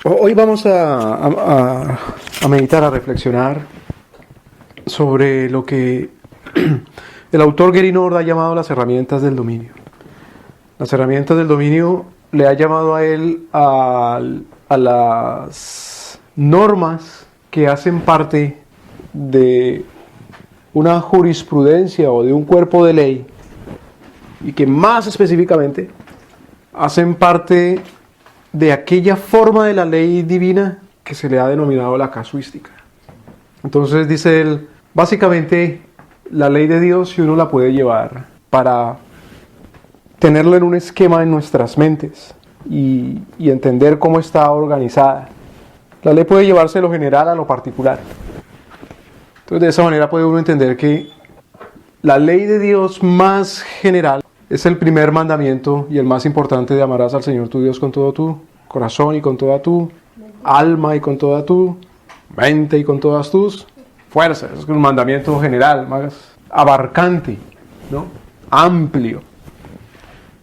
Hoy vamos a meditar, a reflexionar sobre lo que el autor Gary Nord ha llamado las herramientas del dominio. Las herramientas del dominio le ha llamado a él a las normas que hacen parte de una jurisprudencia o de un cuerpo de ley y que más específicamente hacen parte de aquella forma de la ley divina que se le ha denominado la casuística. Entonces dice él, básicamente la ley de Dios, si uno la puede llevar para tenerla en un esquema en nuestras mentes y entender cómo está organizada, la ley puede llevarse de lo general a lo particular. Entonces de esa manera puede uno entender que la ley de Dios más general es el primer mandamiento y el más importante de amarás al Señor tu Dios con todo tu corazón y con toda tu alma y con toda tu mente y con todas tus fuerzas. Es un mandamiento general, más abarcante, ¿no? Amplio.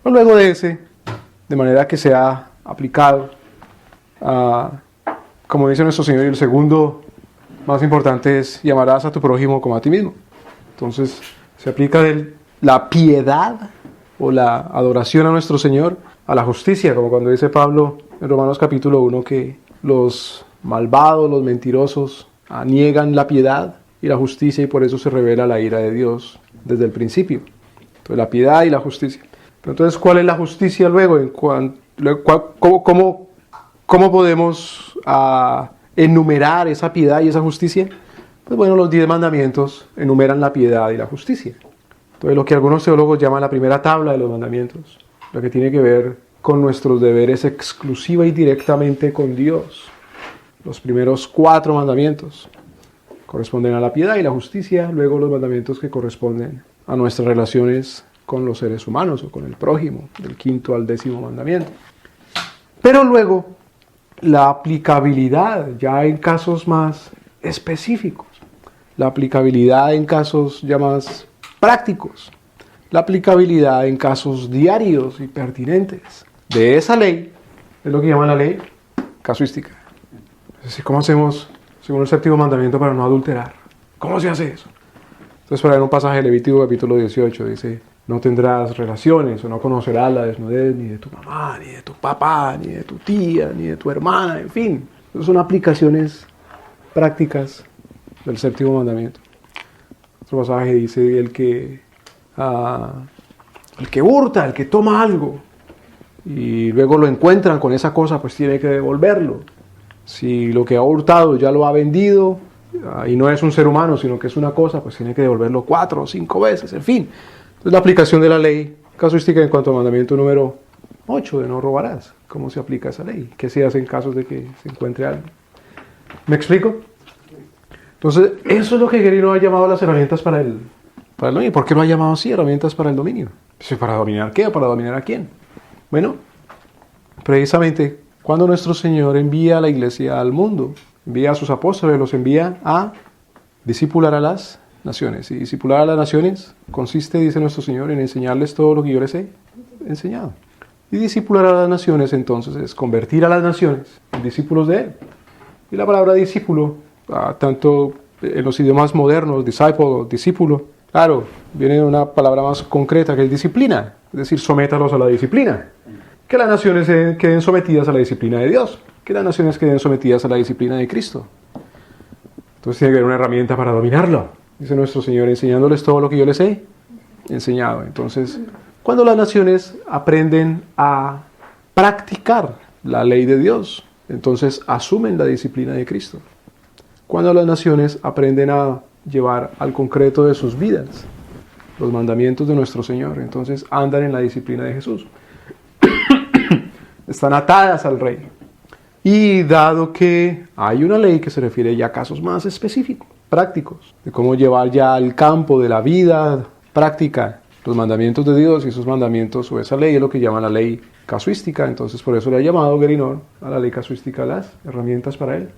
Pero luego de ese, de manera que se ha aplicado, como dice nuestro Señor, y el segundo más importante es y amarás a tu prójimo como a ti mismo. Entonces se aplica de la piedad o la adoración a nuestro Señor, a la justicia, como cuando dice Pablo en Romanos capítulo 1 que los malvados, los mentirosos, niegan la piedad y la justicia y por eso se revela la ira de Dios desde el principio. Entonces la piedad y la justicia. Pero entonces, ¿cuál es la justicia luego? ¿Cómo podemos enumerar esa piedad y esa justicia? Pues bueno, los 10 mandamientos enumeran la piedad y la justicia. Entonces, lo que algunos teólogos llaman la primera tabla de los mandamientos, lo que tiene que ver con nuestros deberes exclusiva y directamente con Dios. Los primeros 4 mandamientos corresponden a la piedad y la justicia, luego los mandamientos que corresponden a nuestras relaciones con los seres humanos o con el prójimo, del 5º al 10º mandamiento. Pero luego, la aplicabilidad ya en casos más específicos, la aplicabilidad en casos ya más prácticos, la aplicabilidad en casos diarios y pertinentes de esa ley, es lo que llaman la ley casuística. Es decir, ¿cómo hacemos, según el 7º mandamiento, para no adulterar? ¿Cómo se hace eso? Entonces, por ahí en un pasaje de Levítico capítulo 18 dice, no tendrás relaciones o no conocerás la desnudez ni de tu mamá, ni de tu papá, ni de tu tía, ni de tu hermana, en fin. Esas son aplicaciones prácticas del 7º mandamiento. Otro pasaje dice, el que hurta, el que toma algo, y luego lo encuentran con esa cosa, pues tiene que devolverlo. Si lo que ha hurtado ya lo ha vendido, y no es un ser humano, sino que es una cosa, pues tiene que devolverlo 4 o 5 veces, en fin. Entonces la aplicación de la ley casuística en cuanto al mandamiento número 8, de no robarás. ¿Cómo se aplica esa ley? ¿Qué se hace en casos de que se encuentre algo? ¿Me explico? Entonces, eso es lo que Gary Nord ha llamado las herramientas para el dominio. ¿Por qué lo ha llamado así, herramientas para el dominio? ¿Para dominar qué o para dominar a quién? Bueno, precisamente cuando nuestro Señor envía a la iglesia al mundo, envía a sus apóstoles, los envía a discipular a las naciones. Y discipular a las naciones consiste, dice nuestro Señor, en enseñarles todo lo que yo les he enseñado. Y discipular a las naciones, entonces, es convertir a las naciones en discípulos de Él. Y la palabra discípulo, tanto en los idiomas modernos, disciple o discípulo, claro, viene de una palabra más concreta que es disciplina, es decir, sométalos a la disciplina. Que las naciones queden sometidas a la disciplina de Dios, que las naciones queden sometidas a la disciplina de Cristo. Entonces tiene que haber una herramienta para dominarlo, dice nuestro Señor, enseñándoles todo lo que yo les he enseñado. Entonces, cuando las naciones aprenden a practicar la ley de Dios, entonces asumen la disciplina de Cristo. Cuando las naciones aprenden a llevar al concreto de sus vidas los mandamientos de nuestro Señor, entonces andan en la disciplina de Jesús. Están atadas al Rey. Y dado que hay una ley que se refiere ya a casos más específicos, prácticos, de cómo llevar ya al campo de la vida práctica los mandamientos de Dios y esos mandamientos o esa ley es lo que llaman la ley casuística. Entonces por eso le ha llamado Gary Nord a la ley casuística las herramientas para él.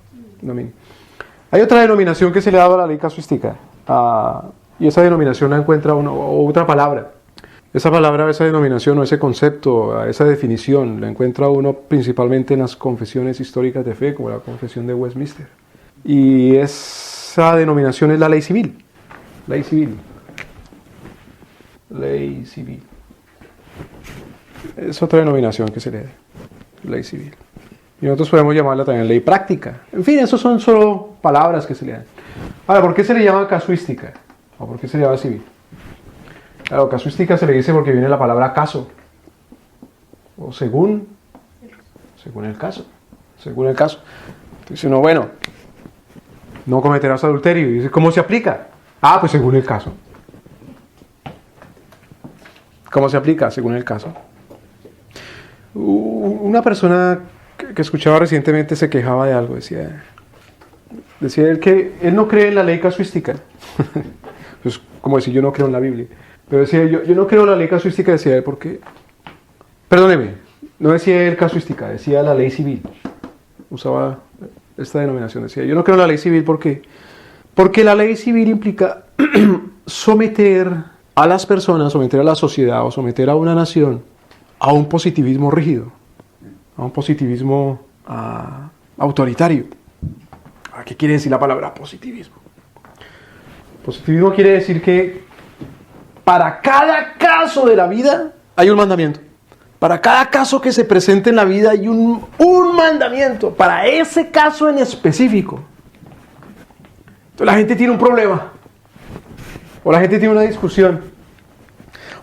Hay otra denominación que se le ha dado a la ley casuística y esa denominación la encuentra otra palabra Esa palabra, esa denominación o ese concepto, esa definición, la encuentra uno principalmente en las confesiones históricas de fe, como la Confesión de Westminster. Y esa denominación es la ley civil. Ley civil. Ley civil. Es otra denominación que se le da. Ley civil. Y nosotros podemos llamarla también ley práctica. En fin, eso son solo palabras que se le dan. Ahora, ¿por qué se le llama casuística? ¿O por qué se le llama civil? Claro, casuística se le dice porque viene la palabra caso. O según el caso. Según el caso. Entonces uno, bueno, no cometerás adulterio. Y dice, ¿cómo se aplica? Ah, pues según el caso. ¿Cómo se aplica? Según el caso. Una persona que escuchaba recientemente se quejaba de algo. Decía él que él no cree en la ley casuística. Pues como decir, yo no creo en la Biblia. Pero decía, yo no creo en la ley casuística, decía él, porque... Perdóneme, no decía él casuística, decía la ley civil. Usaba esta denominación, decía, yo no creo en la ley civil porque la ley civil implica someter a las personas, someter a la sociedad o someter a una nación a un positivismo rígido, a un positivismo autoritario. ¿Qué quiere decir la palabra positivismo? Positivismo quiere decir que para cada caso de la vida hay un mandamiento. Para cada caso que se presente en la vida hay un mandamiento. Para ese caso en específico. Entonces la gente tiene un problema. O la gente tiene una discusión.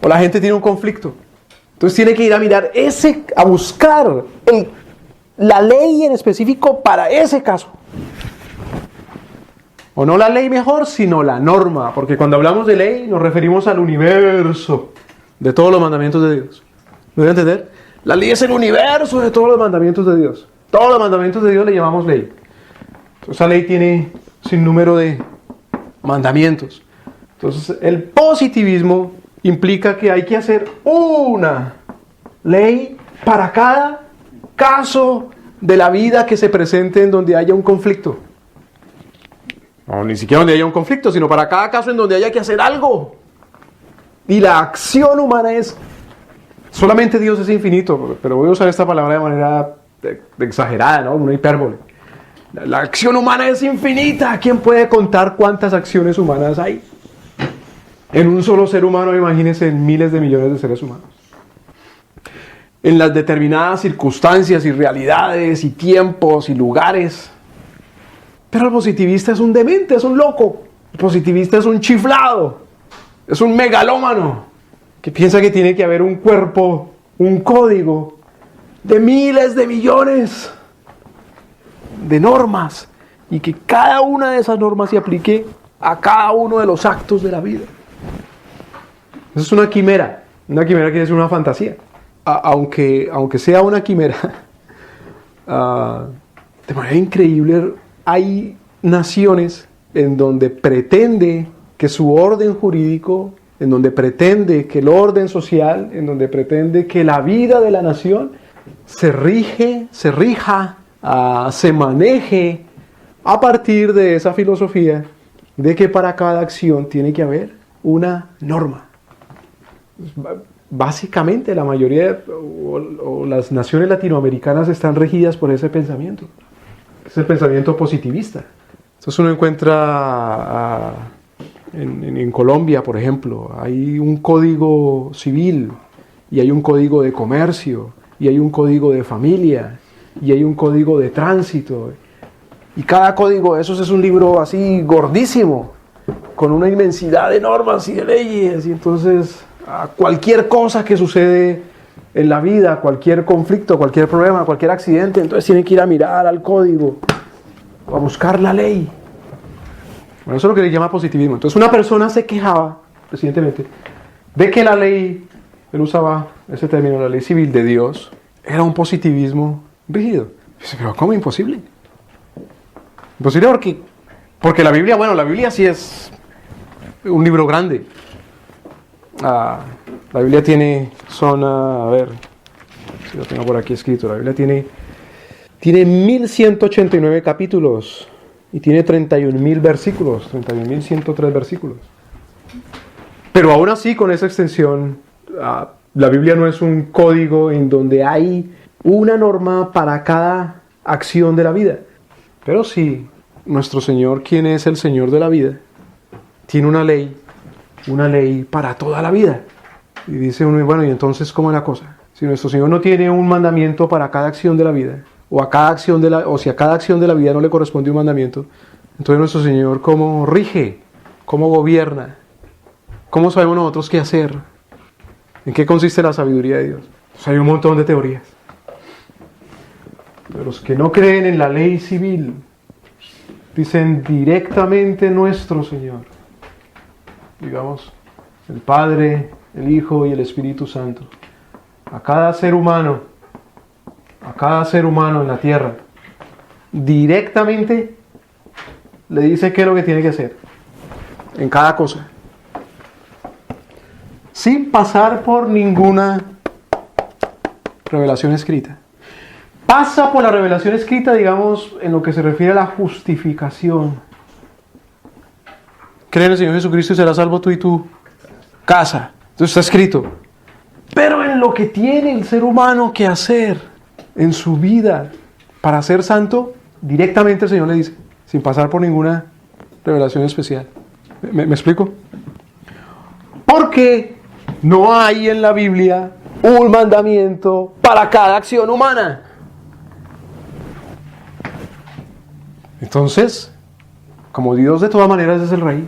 O la gente tiene un conflicto. Entonces tiene que ir a mirar a buscar la ley en específico para ese caso. O no la ley mejor, sino la norma. Porque cuando hablamos de ley nos referimos al universo de todos los mandamientos de Dios. ¿Me voy a entender? La ley es el universo de todos los mandamientos de Dios. Todos los mandamientos de Dios le llamamos ley. Esa ley tiene sin número de mandamientos. Entonces el positivismo implica que hay que hacer una ley para cada caso de la vida que se presente en donde haya un conflicto. No, ni siquiera donde haya un conflicto, sino para cada caso en donde haya que hacer algo. Y la acción humana es... Solamente Dios es infinito, pero voy a usar esta palabra de manera exagerada, ¿no? Una hipérbole. La acción humana es infinita. ¿Quién puede contar cuántas acciones humanas hay? En un solo ser humano, imagínense, en miles de millones de seres humanos. En las determinadas circunstancias y realidades y tiempos y lugares. Pero el positivista es un demente, es un loco. El positivista es un chiflado. Es un megalómano que piensa que tiene que haber un cuerpo, un código de miles de millones de normas y que cada una de esas normas se aplique a cada uno de los actos de la vida. Eso es una quimera. Una quimera quiere decir una fantasía. Aunque sea una quimera, de manera increíble, hay naciones en donde pretende que su orden jurídico, en donde pretende que el orden social, en donde pretende que la vida de la nación se rija, se maneje a partir de esa filosofía de que para cada acción tiene que haber una norma. Básicamente la mayoría o las naciones latinoamericanas están regidas por ese pensamiento. Es el pensamiento positivista. Entonces uno encuentra en Colombia, por ejemplo, hay un código civil y hay un código de comercio y hay un código de familia y hay un código de tránsito. Y cada código de esos es un libro así gordísimo, con una inmensidad de normas y de leyes. Y entonces cualquier cosa que sucede en la vida, cualquier conflicto, cualquier problema, cualquier accidente, entonces tienen que ir a mirar al código, a buscar la ley. Bueno, eso es lo que le llama positivismo. Entonces una persona se quejaba recientemente de que la ley, él usaba ese término, la ley civil de Dios, era un positivismo rígido. Dice, pero ¿cómo imposible? Imposible porque la Biblia, bueno, la Biblia sí es un libro grande. La Biblia tiene, a ver, si lo tengo por aquí escrito, la Biblia tiene 1189 capítulos y tiene 31.000 versículos, 31.103 versículos. Pero aún así, con esa extensión, La Biblia no es un código en donde hay una norma para cada acción de la vida. Pero sí, nuestro Señor, quien es el Señor de la vida, tiene una ley para toda la vida. Y dice uno, bueno, ¿y entonces cómo es la cosa? Si nuestro Señor no tiene un mandamiento para cada acción de la vida, o si a cada acción de la vida no le corresponde un mandamiento, entonces nuestro Señor, ¿cómo rige? ¿Cómo gobierna? ¿Cómo sabemos nosotros qué hacer? ¿En qué consiste la sabiduría de Dios? Pues hay un montón de teorías. Pero los que no creen en la ley civil, dicen directamente nuestro Señor. Digamos, el Padre, el Hijo y el Espíritu Santo. A cada ser humano en la tierra, directamente le dice qué es lo que tiene que hacer en cada cosa, sin pasar por ninguna revelación escrita. Pasa por la revelación escrita, digamos, en lo que se refiere a la justificación. Cree en el Señor Jesucristo y serás salvo tú y tu casa. Entonces está escrito. Pero en lo que tiene el ser humano que hacer en su vida para ser santo, directamente el Señor le dice, sin pasar por ninguna revelación especial. ¿Me explico? Porque no hay en la Biblia un mandamiento para cada acción humana. Entonces, como Dios de todas maneras es el Rey,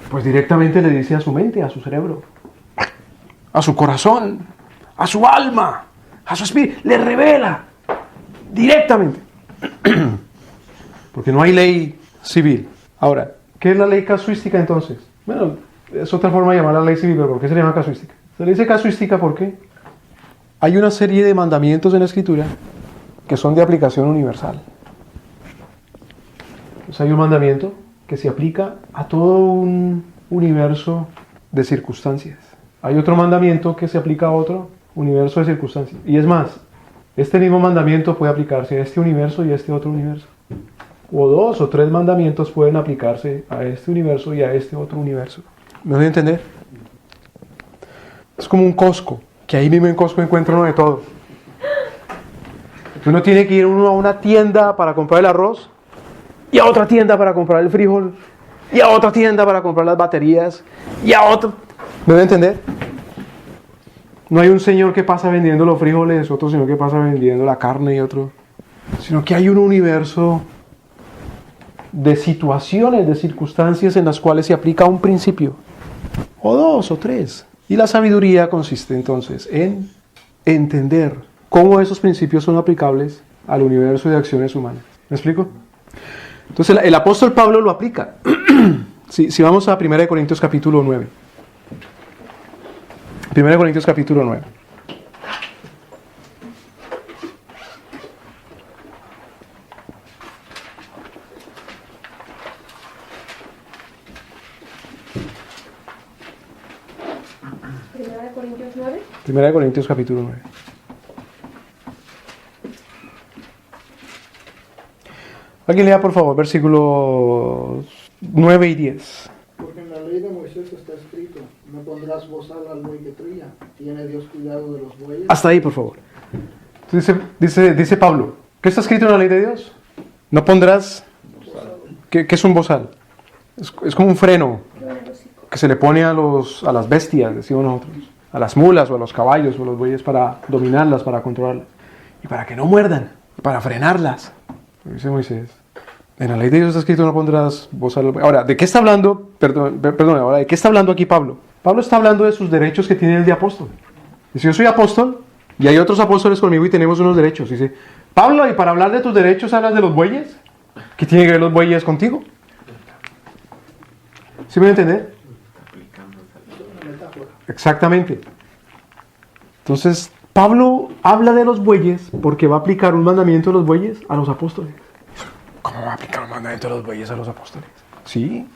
pues directamente le dice a su mente, a su cerebro, a su corazón, a su alma, a su espíritu, le revela directamente. Porque no hay ley civil. Ahora, ¿qué es la ley casuística entonces? Bueno, es otra forma de llamar la ley civil, pero ¿por qué se le llama casuística? Se le dice casuística porque hay una serie de mandamientos en la Escritura que son de aplicación universal. Entonces hay un mandamiento que se aplica a todo un universo de circunstancias. Hay otro mandamiento que se aplica a otro universo de circunstancias. Y es más, este mismo mandamiento puede aplicarse a este universo y a este otro universo. O 2 o 3 mandamientos pueden aplicarse a este universo y a este otro universo. ¿Me voy a entender? Es como un Costco, que ahí mismo en Costco encuentra uno de todo. Uno tiene que ir a una tienda para comprar el arroz, y a otra tienda para comprar el frijol, y a otra tienda para comprar las baterías, y a otra... ¿Me voy a entender? No hay un señor que pasa vendiendo los frijoles, otro señor que pasa vendiendo la carne y otro... Sino que hay un universo de situaciones, de circunstancias en las cuales se aplica un principio, o 2 o 3. Y la sabiduría consiste entonces en entender cómo esos principios son aplicables al universo de acciones humanas. ¿Me explico? Entonces el apóstol Pablo lo aplica. Si vamos a 1 Corintios capítulo 9. 1 Corintios capítulo 9. Primera de Corintios capítulo 9. Alguien lea por favor versículos 9 y 10. Porque en la ley de Moisés está escrito, no pondrás bozal al buey que trilla, tiene Dios cuidado de los bueyes. Hasta ahí por favor. Dice Pablo, ¿qué está escrito en la ley de Dios? No pondrás... ¿Qué es un bozal? Es como un freno que se le pone a las bestias, decimos nosotros, a las mulas o a los caballos o a los bueyes para dominarlas, para controlarlas y para que no muerdan, para frenarlas. Dice Moisés, en la ley de Dios está escrito no pondrás bozal al buey. Ahora, ¿de qué está hablando? Ahora, ¿de qué está hablando aquí Pablo? Pablo está hablando de sus derechos que tiene el de apóstol. Dice, yo soy apóstol y hay otros apóstoles conmigo y tenemos unos derechos. Dice, Pablo, ¿y para hablar de tus derechos hablas de los bueyes? ¿Qué tienen que ver los bueyes contigo? ¿Sí me voy a entender? Exactamente. Entonces, Pablo habla de los bueyes porque va a aplicar un mandamiento de los bueyes a los apóstoles. ¿Cómo va a aplicar un mandamiento de los bueyes a los apóstoles? Sí,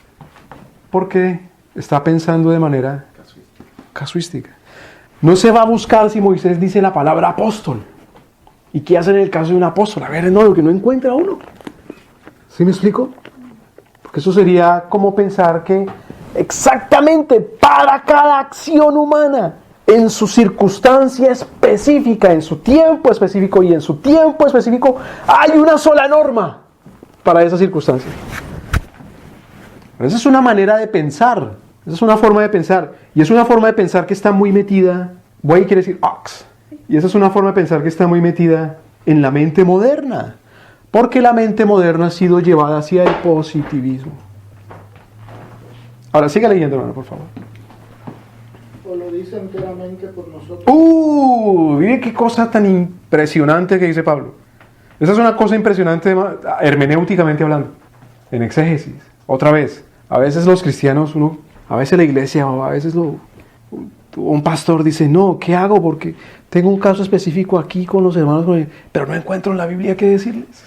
porque está pensando de manera casuística. No se va a buscar si Moisés dice la palabra apóstol. ¿Y qué hace en el caso de un apóstol? A ver, no, que no encuentra uno. ¿Sí me explico? Porque eso sería como pensar que exactamente para cada acción humana en su circunstancia específica, en su tiempo específico, y en su tiempo específico hay una sola norma para esa circunstancia. Esa es una manera de pensar, esa es una forma de pensar, y es una forma de pensar que está muy metida, buey quiere decir ox, y esa es una forma de pensar que está muy metida en la mente moderna, porque la mente moderna ha sido llevada hacia el positivismo. Ahora, siga leyendo, hermano, por favor. O lo dice enteramente por nosotros. Mire qué cosa tan impresionante que dice Pablo. Esa es una cosa impresionante hermenéuticamente hablando, en exégesis. Otra vez, a veces los cristianos, a veces la iglesia, o a veces un pastor dice, no, ¿qué hago? Porque tengo un caso específico aquí con los hermanos, pero no encuentro en la Biblia qué decirles.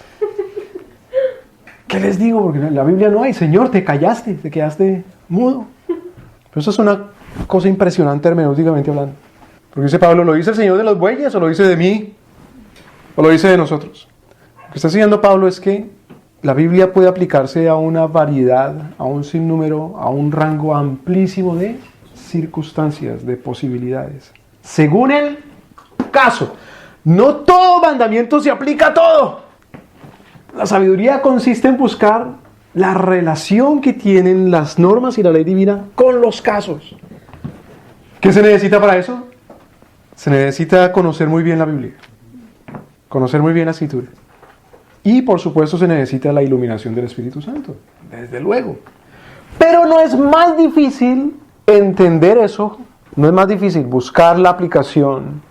¿Qué les digo? Porque en la Biblia no hay. Señor, te callaste, te quedaste mudo. Pero eso es una cosa impresionante hermenéuticamente hablando. Porque dice Pablo, ¿lo dice el Señor de los bueyes o lo dice de mí? ¿O lo dice de nosotros? Lo que está diciendo Pablo es que la Biblia puede aplicarse a una variedad, a un sinnúmero, a un rango amplísimo de circunstancias, de posibilidades. Según el caso. No todo mandamiento se aplica a todo. La sabiduría consiste en buscar la relación que tienen las normas y la ley divina con los casos. ¿Qué se necesita para eso? Se necesita conocer muy bien la Biblia, conocer muy bien la Escritura. Y por supuesto se necesita la iluminación del Espíritu Santo, desde luego. Pero no es más difícil entender eso, no es más difícil buscar la aplicación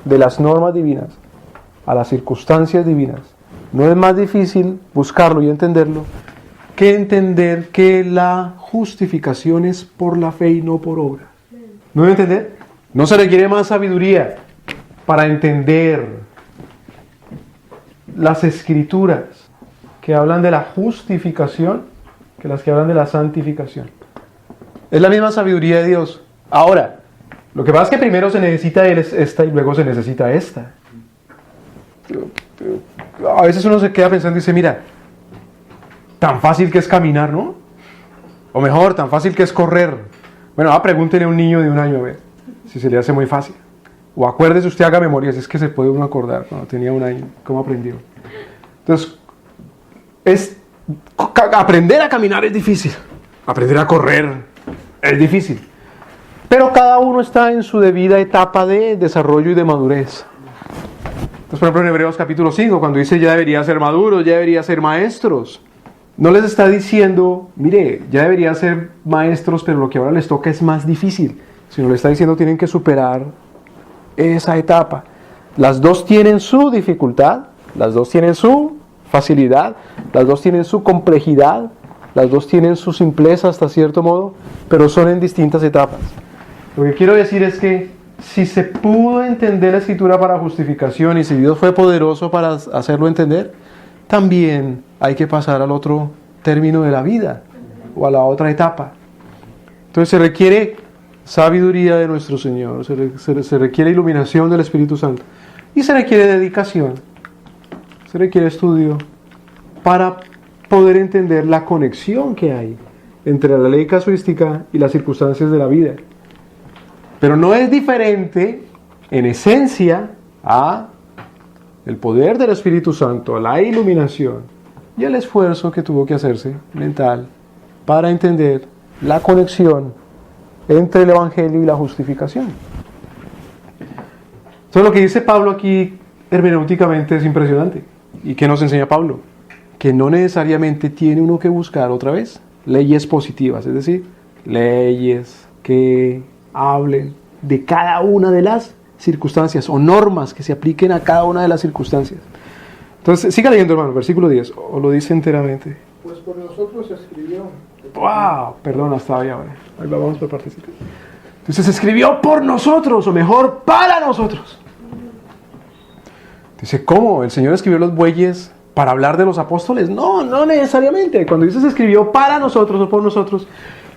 de las normas divinas a las circunstancias divinas. No es más difícil buscarlo y entenderlo que entender que la justificación es por la fe y no por obra. ¿No me entender? No se requiere más sabiduría para entender las escrituras que hablan de la justificación que las que hablan de la santificación. Es la misma sabiduría de Dios. Ahora, lo que pasa es que primero se necesita esta y luego se necesita esta. A veces uno se queda pensando y dice, mira, tan fácil que es caminar, ¿no? O mejor, tan fácil que es correr. Bueno, pregúntele a un niño de 1 año a ver si se le hace muy fácil. O acuérdese usted, haga memoria, si es que se puede uno acordar cuando tenía 1 año, cómo aprendió. Entonces, aprender a caminar es difícil. Aprender a correr es difícil. Pero cada uno está en su debida etapa de desarrollo y de madurez. Entonces, por ejemplo, en Hebreos capítulo 5, cuando dice ya debería ser maduros, ya debería ser maestros, no les está diciendo, mire, ya debería ser maestros, pero lo que ahora les toca es más difícil. Sino le está diciendo, tienen que superar esa etapa. Las dos tienen su dificultad, las dos tienen su facilidad, las dos tienen su complejidad, las dos tienen su simpleza hasta cierto modo, pero son en distintas etapas. Lo que quiero decir es que si se pudo entender la Escritura para justificación y si Dios fue poderoso para hacerlo entender, también hay que pasar al otro término de la vida o a la otra etapa. Entonces se requiere sabiduría de nuestro Señor, se requiere iluminación del Espíritu Santo y se requiere dedicación, se requiere estudio para poder entender la conexión que hay entre la ley casuística y las circunstancias de la vida. Pero no es diferente en esencia a el poder del Espíritu Santo, a la iluminación y el esfuerzo que tuvo que hacerse mental para entender la conexión entre el Evangelio y la justificación. Entonces lo que dice Pablo aquí hermenéuticamente es impresionante. ¿Y qué nos enseña Pablo? Que no necesariamente tiene uno que buscar otra vez leyes positivas, es decir, leyes que hablen de cada una de las circunstancias o normas que se apliquen a cada una de las circunstancias. Entonces, siga leyendo, hermano, versículo 10, o lo dice enteramente. Pues por nosotros se escribió. ¡Wow! Perdón, hasta ahí ahora. Ahí vamos por partecitas. Entonces, se escribió por nosotros, o mejor, para nosotros. Dice, ¿cómo? ¿El Señor escribió los bueyes para hablar de los apóstoles? No, no necesariamente. Cuando dice se escribió para nosotros o por nosotros,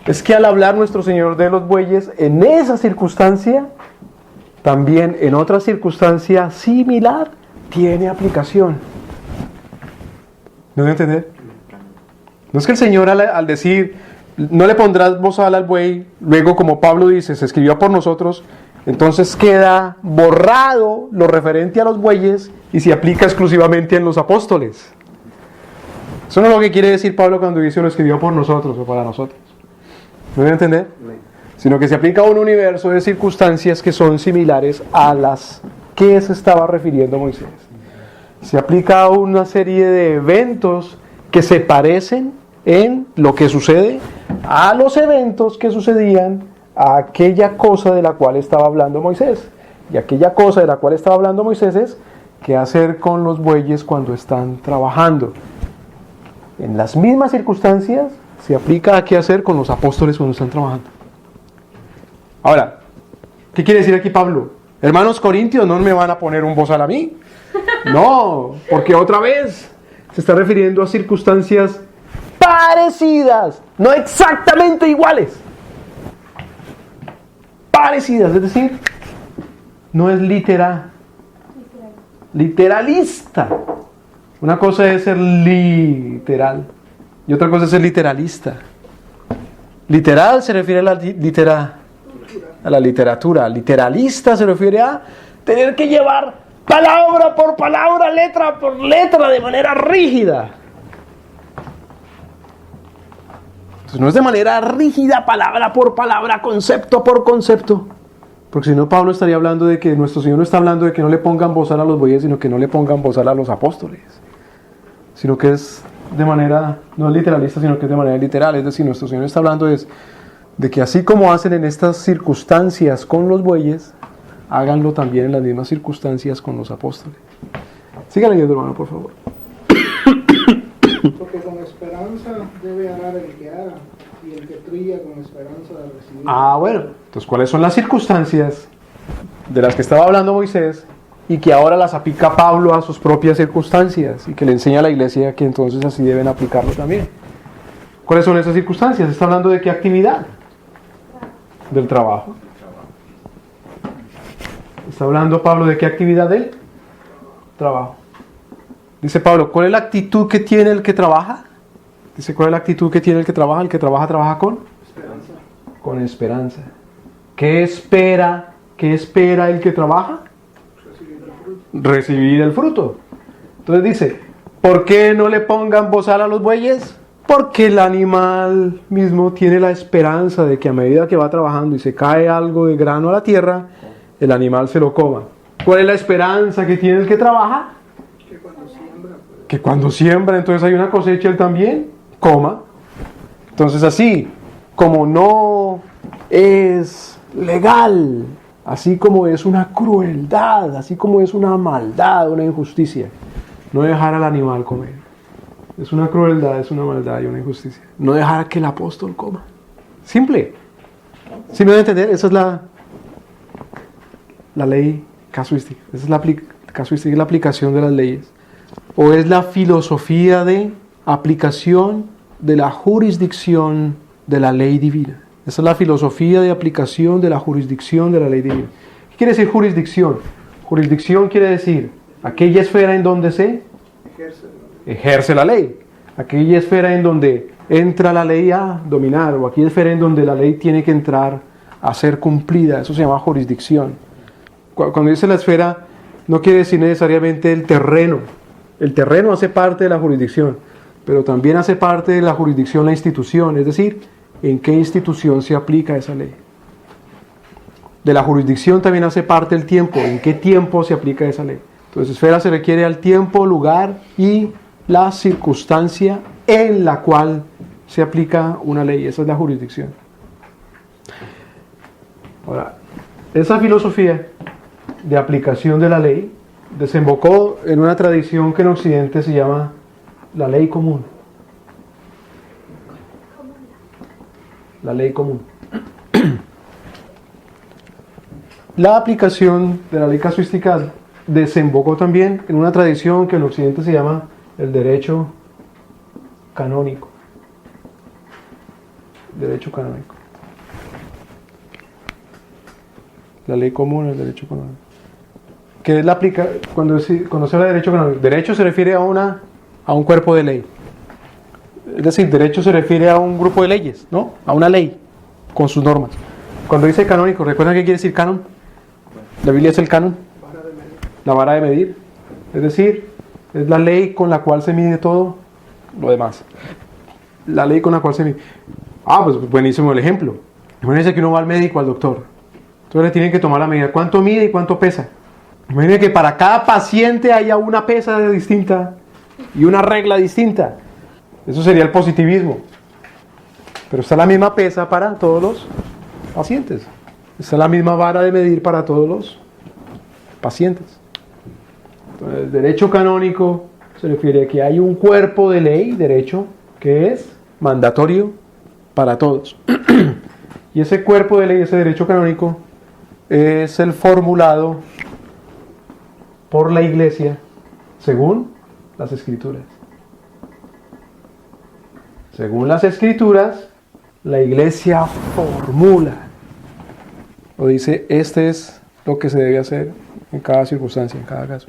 es que al hablar nuestro Señor de los bueyes, en esa circunstancia, también en otra circunstancia similar, tiene aplicación. ¿No voy a entender? No es que el Señor al decir, no le pondrás bozal al buey, luego como Pablo dice, se escribió por nosotros, entonces queda borrado lo referente a los bueyes y se aplica exclusivamente en los apóstoles. Eso no es lo que quiere decir Pablo cuando dice lo escribió por nosotros o para nosotros. ¿Me voy a entender? Sino que se aplica a un universo de circunstancias que son similares a las que se estaba refiriendo Moisés. Se aplica a una serie de eventos que se parecen en lo que sucede a los eventos que sucedían a aquella cosa de la cual estaba hablando Moisés. Y aquella cosa de la cual estaba hablando Moisés es qué hacer con los bueyes cuando están trabajando. En las mismas circunstancias se aplica a qué hacer con los apóstoles cuando están trabajando. Ahora, ¿qué quiere decir aquí Pablo? Hermanos corintios, no me van a poner un bozal a mí. No, porque otra vez se está refiriendo a circunstancias parecidas, no exactamente iguales. Parecidas, es decir, no es literalista. Una cosa es ser literal y otra cosa es ser literalista. Literal se refiere a la literatura. Literalista se refiere a tener que llevar palabra por palabra, letra por letra, de manera rígida. Entonces no es de manera rígida, palabra por palabra, concepto por concepto. Porque si no, Pablo estaría hablando de que nuestro Señor no está hablando de que no le pongan bozal a los bueyes, sino que no le pongan bozal a los apóstoles. Sino que es de manera, no es literalista, sino que es de manera literal. Es decir, nuestro Señor está hablando de que así como hacen en estas circunstancias con los bueyes, háganlo también en las mismas circunstancias con los apóstoles. Siga leyendo, hermano, por favor. Porque con esperanza debe arar el que ara, y el que trilla con esperanza de recibir. Bueno, entonces, ¿cuáles son las circunstancias de las que estaba hablando Moisés y que ahora las aplica Pablo a sus propias circunstancias y que le enseña a la iglesia que entonces así deben aplicarlo también? ¿Cuáles son esas circunstancias? Está hablando de qué actividad? Del trabajo. Está hablando Pablo de qué actividad del trabajo. Dice Pablo, ¿cuál es la actitud que tiene el que trabaja? Dice, ¿cuál es la actitud que tiene el que trabaja? El que trabaja con Esperanza. Con esperanza. ¿Qué espera el que trabaja? Recibir el fruto. Entonces dice, ¿por qué no le pongan bozal a los bueyes? Porque el animal mismo tiene la esperanza de que a medida que va trabajando y se cae algo de grano a la tierra, el animal se lo coma. ¿Cuál es la esperanza que tiene el que trabaja? Que cuando siembra, entonces hay una cosecha, él también coma. Entonces así, como no es legal, así como es una crueldad, así como es una maldad, una injusticia, no dejar al animal comer. Es una crueldad, es una maldad y una injusticia. No dejar que el apóstol coma. Simple. ¿Sí me van a entender? Esa es la ley casuística. Esa es la casuística, es la aplicación de las leyes. O es la filosofía de aplicación de la jurisdicción de la ley divina. Esa es la filosofía de aplicación de la jurisdicción de la ley divina. ¿Qué quiere decir jurisdicción? Jurisdicción quiere decir aquella esfera en donde se ejerce la ley. Aquella esfera en donde entra la ley a dominar, o aquella esfera en donde la ley tiene que entrar a ser cumplida. Eso se llama jurisdicción. Cuando dice la esfera, no quiere decir necesariamente el terreno. El terreno hace parte de la jurisdicción, pero también hace parte de la jurisdicción la institución, es decir, en qué institución se aplica esa ley. De la jurisdicción también hace parte el tiempo, en qué tiempo se aplica esa ley. Entonces, esfera se refiere al tiempo, lugar y la circunstancia en la cual se aplica una ley. Esa es la jurisdicción. Ahora, esa filosofía de aplicación de la ley desembocó en una tradición que en Occidente se llama la ley común. La ley común. La aplicación de la ley casuística desembocó también en una tradición que en Occidente se llama el derecho canónico. Derecho canónico. La ley común, el derecho canónico. ¿Qué es la aplica cuando se habla de derecho canónico? Derecho se refiere a un cuerpo de ley. Es decir, derecho se refiere a un grupo de leyes, ¿no? A una ley con sus normas. Cuando dice canónico, ¿recuerdan qué quiere decir canon? La Biblia es el canon, la vara de medir. Es decir, es la ley con la cual se mide todo lo demás. La ley con la cual se mide. Pues buenísimo el ejemplo. Imagínense que uno va al médico, al doctor. Entonces le tienen que tomar la medida. ¿Cuánto mide y cuánto pesa? Imagínense que para cada paciente haya una pesa distinta y una regla distinta. Eso sería el positivismo. Pero está la misma pesa para todos los pacientes. Está la misma vara de medir para todos los pacientes. Entonces, el derecho canónico se refiere a que hay un cuerpo de ley, derecho, que es mandatorio para todos. Y ese cuerpo de ley, ese derecho canónico, es el formulado por la Iglesia según las Escrituras. Según las Escrituras, la Iglesia formula o dice, este es lo que se debe hacer en cada circunstancia, en cada caso.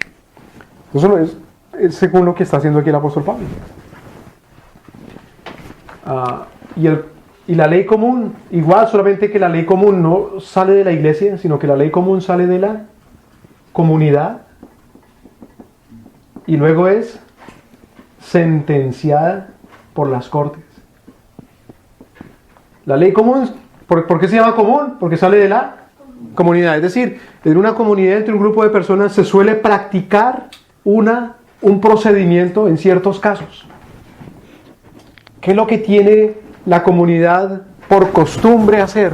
Eso es según lo que está haciendo aquí el apóstol Pablo. Y la ley común, igual, solamente que la ley común no sale de la Iglesia, sino que la ley común sale de la comunidad y luego es sentenciada por las cortes. La ley común, ¿por qué se llama común? Porque sale de la comunidad. Es decir, en una comunidad, entre un grupo de personas, se suele practicar un procedimiento en ciertos casos. ¿Qué es lo que tiene la comunidad por costumbre hacer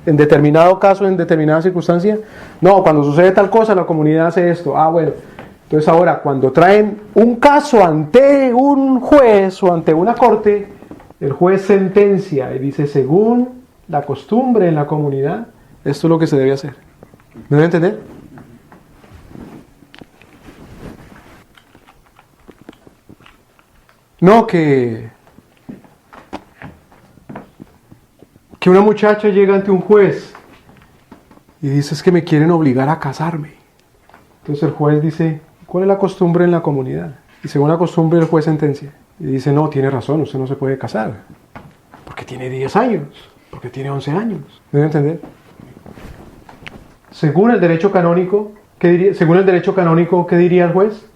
en determinado caso, en determinada circunstancia? No, cuando sucede tal cosa, la comunidad hace esto. Bueno. Entonces ahora, cuando traen un caso ante un juez o ante una corte, el juez sentencia y dice, según la costumbre en la comunidad, esto es lo que se debe hacer. ¿Me debe entender? No que una muchacha llega ante un juez y dice, es que me quieren obligar a casarme. Entonces el juez dice, ¿cuál es la costumbre en la comunidad? Y según la costumbre el juez sentencia. Y dice, no, tiene razón, usted no se puede casar. Porque tiene 10 años, porque tiene 11 años. ¿Me debe entender? Según el derecho canónico, ¿qué diría el juez?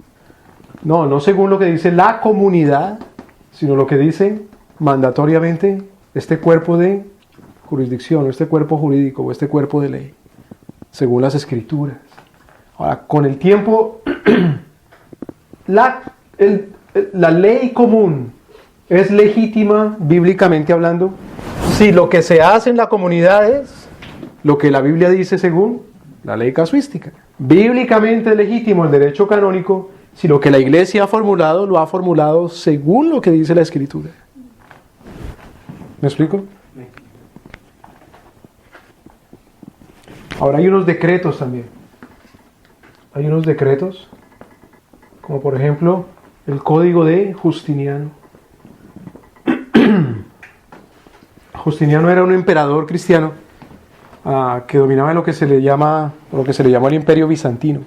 No según lo que dice la comunidad, sino lo que dice mandatoriamente este cuerpo de jurisdicción, o este cuerpo jurídico, o este cuerpo de ley, según las Escrituras. Ahora, con el tiempo, la ley común es legítima, bíblicamente hablando, si lo que se hace en la comunidad es lo que la Biblia dice según la ley casuística. Bíblicamente es legítimo el derecho canónico si lo que la Iglesia ha formulado lo ha formulado según lo que dice la Escritura. ¿Me explico? Ahora hay unos decretos también. Hay unos decretos, como por ejemplo el Código de Justiniano. Justiniano era un emperador cristiano que dominaba lo que se le llamó el Imperio Bizantino.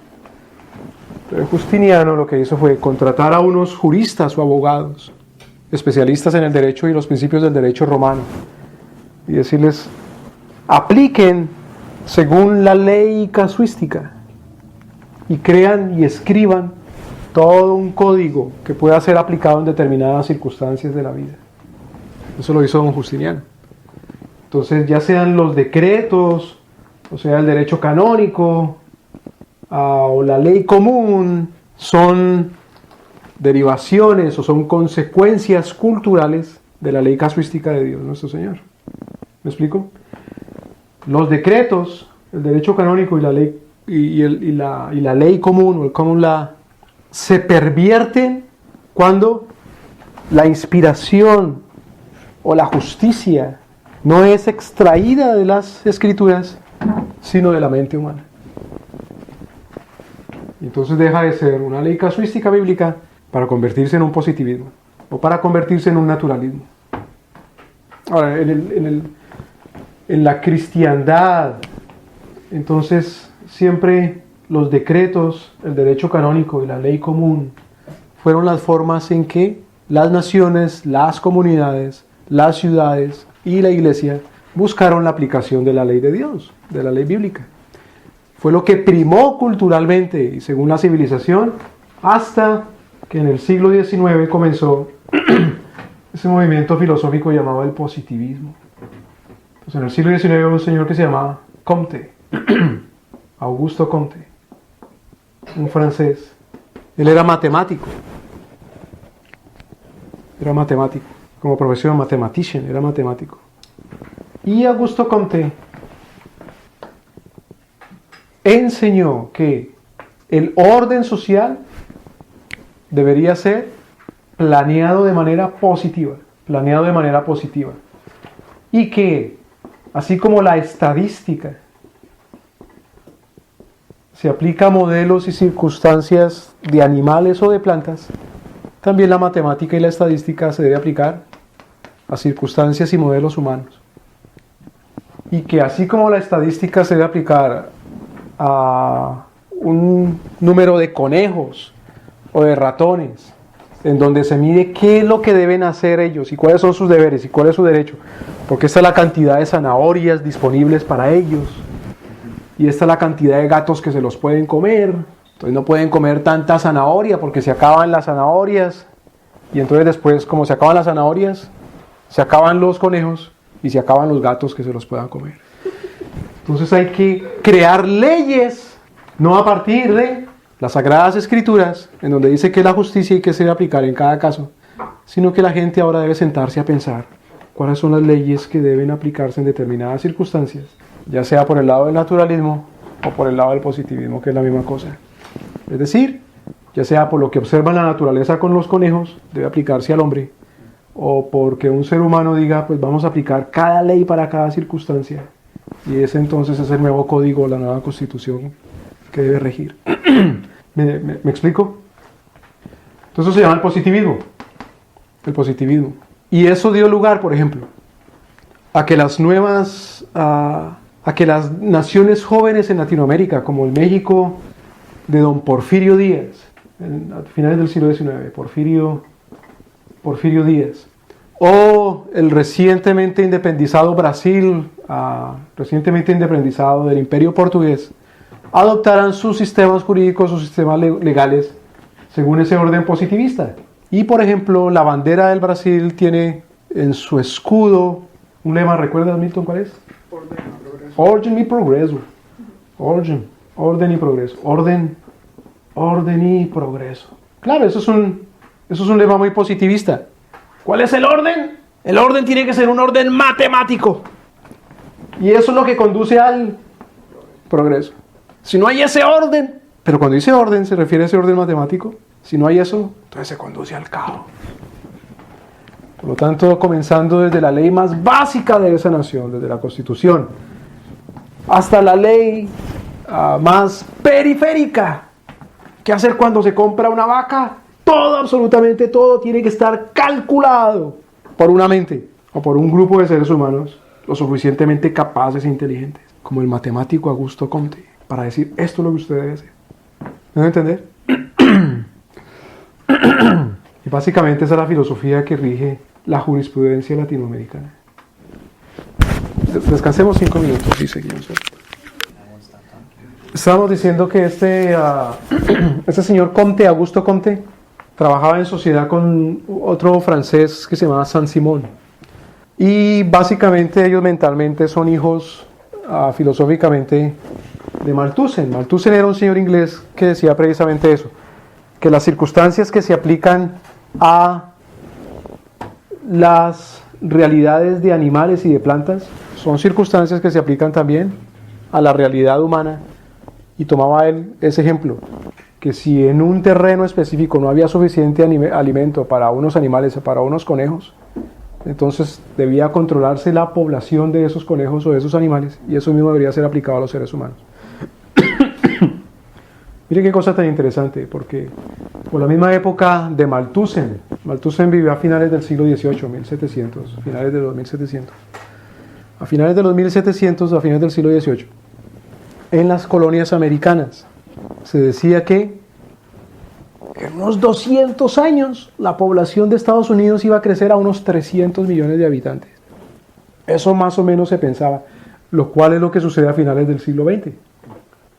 Pero Justiniano lo que hizo fue contratar a unos juristas o abogados, especialistas en el derecho y los principios del derecho romano, y decirles, apliquen según la ley casuística, y crean y escriban todo un código que pueda ser aplicado en determinadas circunstancias de la vida. Eso lo hizo don Justiniano. Entonces, ya sean los decretos, o sea, el derecho canónico, o la ley común, son derivaciones o son consecuencias culturales de la ley casuística de Dios nuestro Señor. ¿Me explico? Los decretos, el derecho canónico y la ley y la ley común o el common law se pervierten cuando la inspiración o la justicia no es extraída de las Escrituras, sino de la mente humana. Y entonces deja de ser una ley casuística bíblica para convertirse en un positivismo o para convertirse en un naturalismo. Ahora, en la cristiandad, entonces siempre los decretos, el derecho canónico y la ley común fueron las formas en que las naciones, las comunidades, las ciudades y la iglesia buscaron la aplicación de la ley de Dios, de la ley bíblica. Fue lo que primó culturalmente y según la civilización, hasta que en el siglo XIX comenzó ese movimiento filosófico llamado el positivismo. Pues en el siglo XIX hubo un señor que se llamaba Comte, Augusto Comte, un francés. Él era matemático, como profesión mathematician, era matemático. Y Augusto Comte enseñó que el orden social debería ser planeado de manera positiva, y que así como la estadística se aplica a modelos y circunstancias de animales o de plantas, también la matemática y la estadística se debe aplicar a circunstancias y modelos humanos. Y que así como la estadística se debe aplicar a un número de conejos o de ratones, en donde se mide qué es lo que deben hacer ellos y cuáles son sus deberes y cuál es su derecho, porque esta es la cantidad de zanahorias disponibles para ellos y esta es la cantidad de gatos que se los pueden comer. Entonces no pueden comer tanta zanahoria porque se acaban las zanahorias y entonces después, como se acaban las zanahorias, se acaban los conejos y se acaban los gatos que se los puedan comer. Entonces hay que crear leyes, no a partir de las Sagradas Escrituras, en donde dice que es la justicia y que se debe aplicar en cada caso, sino que la gente ahora debe sentarse a pensar cuáles son las leyes que deben aplicarse en determinadas circunstancias, ya sea por el lado del naturalismo o por el lado del positivismo, que es la misma cosa. Es decir, ya sea por lo que observa la naturaleza con los conejos, debe aplicarse al hombre, o porque un ser humano diga, pues vamos a aplicar cada ley para cada circunstancia, y ese entonces es el nuevo código, la nueva constitución que debe regir. ¿Me explico? Entonces se llama el positivismo. Y eso dio lugar, por ejemplo, a que las naciones jóvenes en Latinoamérica, como el México de don Porfirio Díaz, a finales del siglo XIX, Porfirio Díaz, o el recientemente independizado Brasil, recientemente independizado del Imperio Portugués, adoptaran sus sistemas jurídicos, sus sistemas legales, según ese orden positivista. Y, por ejemplo, la bandera del Brasil tiene en su escudo un lema, ¿recuerdas, Milton, cuál es? Orden y progreso. Orden y progreso. Orden y progreso. Claro, eso es un lema muy positivista. ¿Cuál es el orden? El orden tiene que ser un orden matemático. Y eso es lo que conduce al progreso. Si no hay ese orden, pero cuando dice orden se refiere a ese orden matemático, si no hay eso, entonces se conduce al caos. Por lo tanto, comenzando desde la ley más básica de esa nación, desde la Constitución, hasta la ley más periférica, ¿qué hacer cuando se compra una vaca? Todo, absolutamente todo, tiene que estar calculado por una mente o por un grupo de seres humanos lo suficientemente capaces e inteligentes, como el matemático Augusto Comte, para decir, esto es lo que usted debe hacer. ¿Me van a entender? Y básicamente esa es la filosofía que rige la jurisprudencia latinoamericana. Descansemos 5 minutos y seguimos. Estábamos diciendo que este señor Comte, Augusto Comte, trabajaba en sociedad con otro francés que se llamaba Saint-Simon. Y básicamente ellos mentalmente son hijos, filosóficamente, de Malthussen. Malthussen era un señor inglés que decía precisamente eso, que las circunstancias que se aplican a las realidades de animales y de plantas son circunstancias que se aplican también a la realidad humana. Y tomaba él ese ejemplo, que si en un terreno específico no había suficiente alimento para unos animales o para unos conejos, entonces debía controlarse la población de esos conejos o de esos animales, y eso mismo debería ser aplicado a los seres humanos. Mire qué cosa tan interesante, porque por la misma época de Malthussen vivió a finales del siglo XVIII, 1700, finales de los 1700. A finales de los 1700, a finales del siglo XVIII, en las colonias americanas, se decía que en unos 200 años la población de Estados Unidos iba a crecer a unos 300 millones de habitantes. Eso más o menos se pensaba, lo cual es lo que sucede a finales del siglo XX.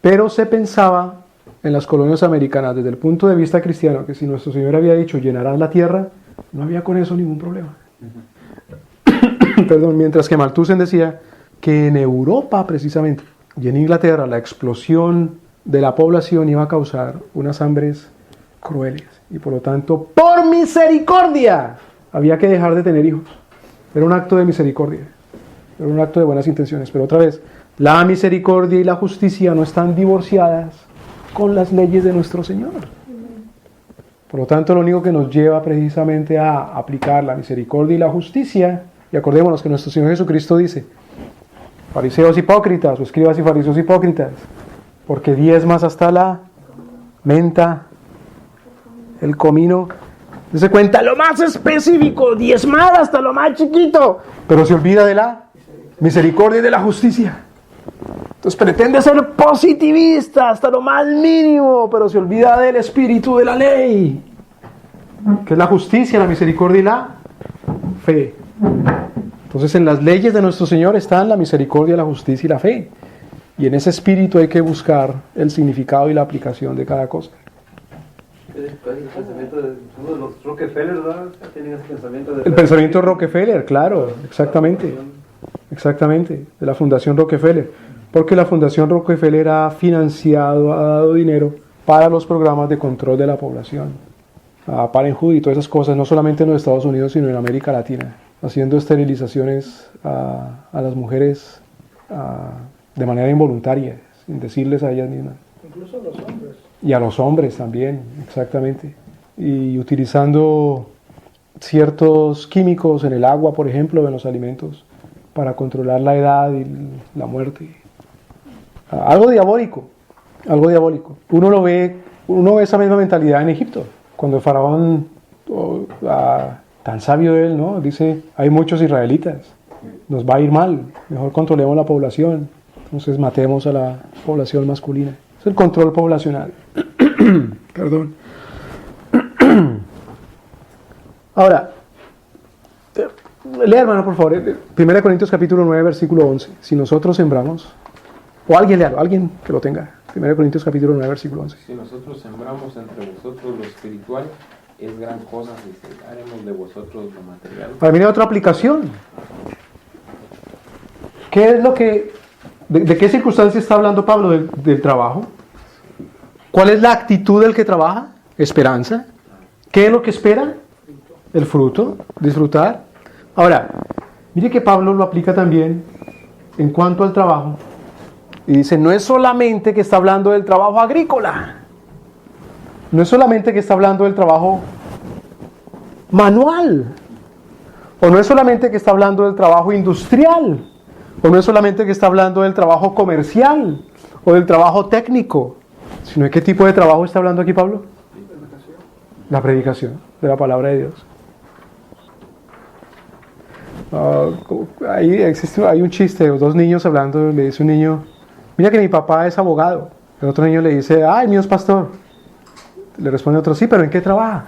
Pero se pensaba en las colonias americanas desde el punto de vista cristiano que si nuestro Señor había dicho llenarás la tierra, no había con eso ningún problema. Perdón, mientras que Malthus decía que en Europa precisamente y en Inglaterra la explosión de la población iba a causar unas hambres crueles y por lo tanto, por misericordia, había que dejar de tener hijos. Era un acto de misericordia, era un acto de buenas intenciones, pero otra vez, la misericordia y la justicia no están divorciadas con las leyes de nuestro Señor. Por lo tanto, lo único que nos lleva precisamente a aplicar la misericordia y la justicia, y acordémonos que nuestro Señor Jesucristo dice, fariseos hipócritas, o escribas y fariseos hipócritas, porque diezmas hasta la menta, el comino, se cuenta lo más específico, diezmar hasta lo más chiquito, pero se olvida de la misericordia y de la justicia. Entonces pretende ser positivista hasta lo más mínimo, pero se olvida del espíritu de la ley, que es la justicia, la misericordia y la fe. Entonces en las leyes de nuestro Señor están la misericordia, la justicia y la fe. Y en ese espíritu hay que buscar el significado y la aplicación de cada cosa. El pensamiento de los Rockefeller, ¿verdad? Tienen ese pensamiento de... El pensamiento Rockefeller, claro, exactamente. Exactamente, de la Fundación Rockefeller. Porque la Fundación Rockefeller ha financiado, ha dado dinero para los programas de control de la población. A Parenthood y todas esas cosas, no solamente en los Estados Unidos, sino en América Latina. Haciendo esterilizaciones a las mujeres de manera involuntaria, sin decirles a ellas mismas. Incluso a los hombres. Y a los hombres también, exactamente. Y utilizando ciertos químicos en el agua, por ejemplo, en los alimentos, para controlar la edad y la muerte. Algo diabólico, algo diabólico. Uno ve esa misma mentalidad en Egipto. Cuando el faraón, tan sabio él, ¿no? Dice, hay muchos israelitas, nos va a ir mal, mejor controlemos la población, entonces matemos a la población masculina. Es el control poblacional. Perdón. Ahora, lea, hermano, por favor, 1 Corintios capítulo 9, versículo 11. Si nosotros sembramos, o alguien lea, alguien que lo tenga. 1 Corintios capítulo 9, versículo 11. Si nosotros sembramos entre vosotros lo espiritual, es gran cosa si haremos de vosotros lo material. Ahora viene otra aplicación. ¿Qué es lo que, de qué circunstancia está hablando Pablo? Del trabajo. ¿Cuál es la actitud del que trabaja? Esperanza. ¿Qué es lo que espera? El fruto, disfrutar. Ahora, mire que Pablo lo aplica también en cuanto al trabajo. Y dice, no es solamente que está hablando del trabajo agrícola. No es solamente que está hablando del trabajo manual. O no es solamente que está hablando del trabajo industrial. O no es solamente que está hablando del trabajo comercial. O del trabajo técnico. Sino de qué tipo de trabajo está hablando aquí Pablo. La predicación de la palabra de Dios. Hay un chiste, dos niños hablando, le dice un niño, mira que mi papá es abogado. El otro niño le dice, el mío es pastor. Le responde otro, sí, pero ¿en qué trabaja?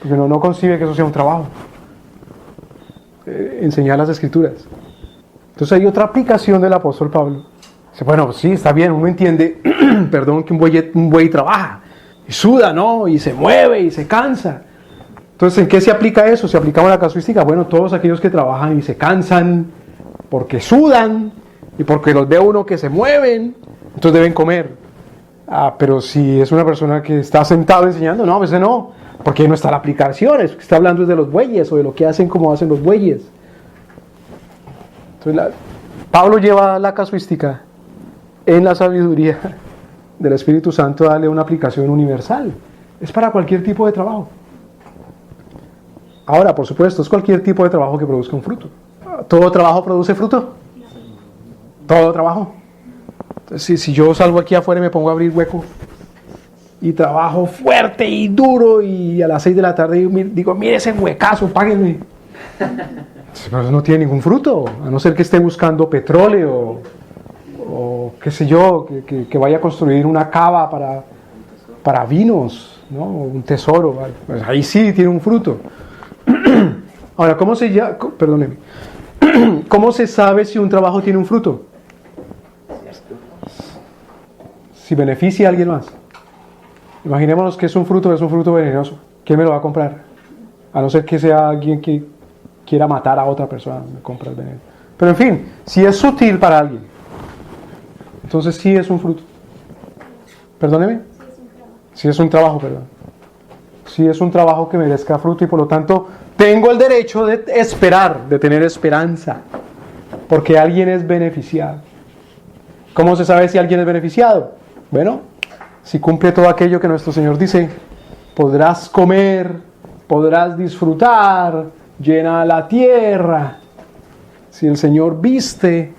Porque no concibe que eso sea un trabajo. Enseñar las escrituras. Entonces hay otra aplicación del apóstol Pablo. Dice, bueno, sí, está bien, uno entiende, perdón, que un buey trabaja. Y suda, ¿no? Y se mueve y se cansa. Entonces, ¿en qué se aplica eso? ¿Se aplicaba la casuística? Bueno, todos aquellos que trabajan y se cansan porque sudan y porque los ve uno que se mueven, entonces deben comer. Pero si es una persona que está sentado enseñando, no, a veces no, porque no está la aplicación, es que está hablando de los bueyes o de lo que hacen como hacen los bueyes. Entonces, Pablo lleva la casuística en la sabiduría del Espíritu Santo a darle una aplicación universal. Es para cualquier tipo de trabajo. Ahora, por supuesto, es cualquier tipo de trabajo que produzca un fruto. ¿Todo trabajo produce fruto? ¿Todo trabajo? Entonces, si yo salgo aquí afuera y me pongo a abrir hueco y trabajo fuerte y duro y a las 6 de la tarde digo, mire ese huecazo, páguenme. Pero eso no tiene ningún fruto, a no ser que esté buscando petróleo o qué sé yo, que vaya a construir una cava para vinos, ¿no? Un tesoro. Pues ahí sí tiene un fruto. Ahora, ¿cómo se sabe si un trabajo tiene un fruto? si beneficia a alguien más. Imaginémonos que es un fruto venenoso. ¿Quién me lo va a comprar? A no ser que sea alguien que quiera matar a otra persona, me compra el veneno. Pero en fin, si es sutil para alguien, entonces sí es un fruto. Perdóneme. Sí es un trabajo, perdón. Sí es un trabajo que merezca fruto y por lo tanto tengo el derecho de esperar, de tener esperanza, porque alguien es beneficiado. ¿Cómo se sabe si alguien es beneficiado? Bueno, si cumple todo aquello que nuestro Señor dice, podrás comer, podrás disfrutar, llena la tierra. Si el Señor viste,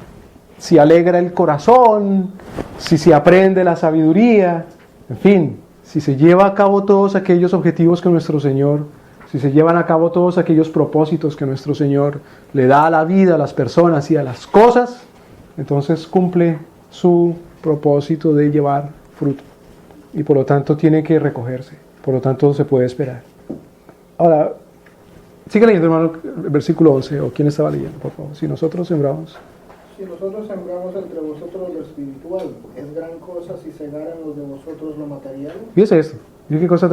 si alegra el corazón, si se aprende la sabiduría, en fin, si se lleva a cabo todos aquellos objetivos que nuestro Señor, si se llevan a cabo todos aquellos propósitos que nuestro Señor le da a la vida, a las personas y a las cosas, entonces cumple su propósito de llevar fruto. Y por lo tanto tiene que recogerse, por lo tanto se puede esperar. Ahora, sigue leyendo, hermano, el versículo 11, o quién estaba leyendo, por favor. Si nosotros sembramos entre vosotros lo espiritual, ¿es gran cosa si cegaran los de vosotros lo material? Fíjese esto, fíjese qué cosa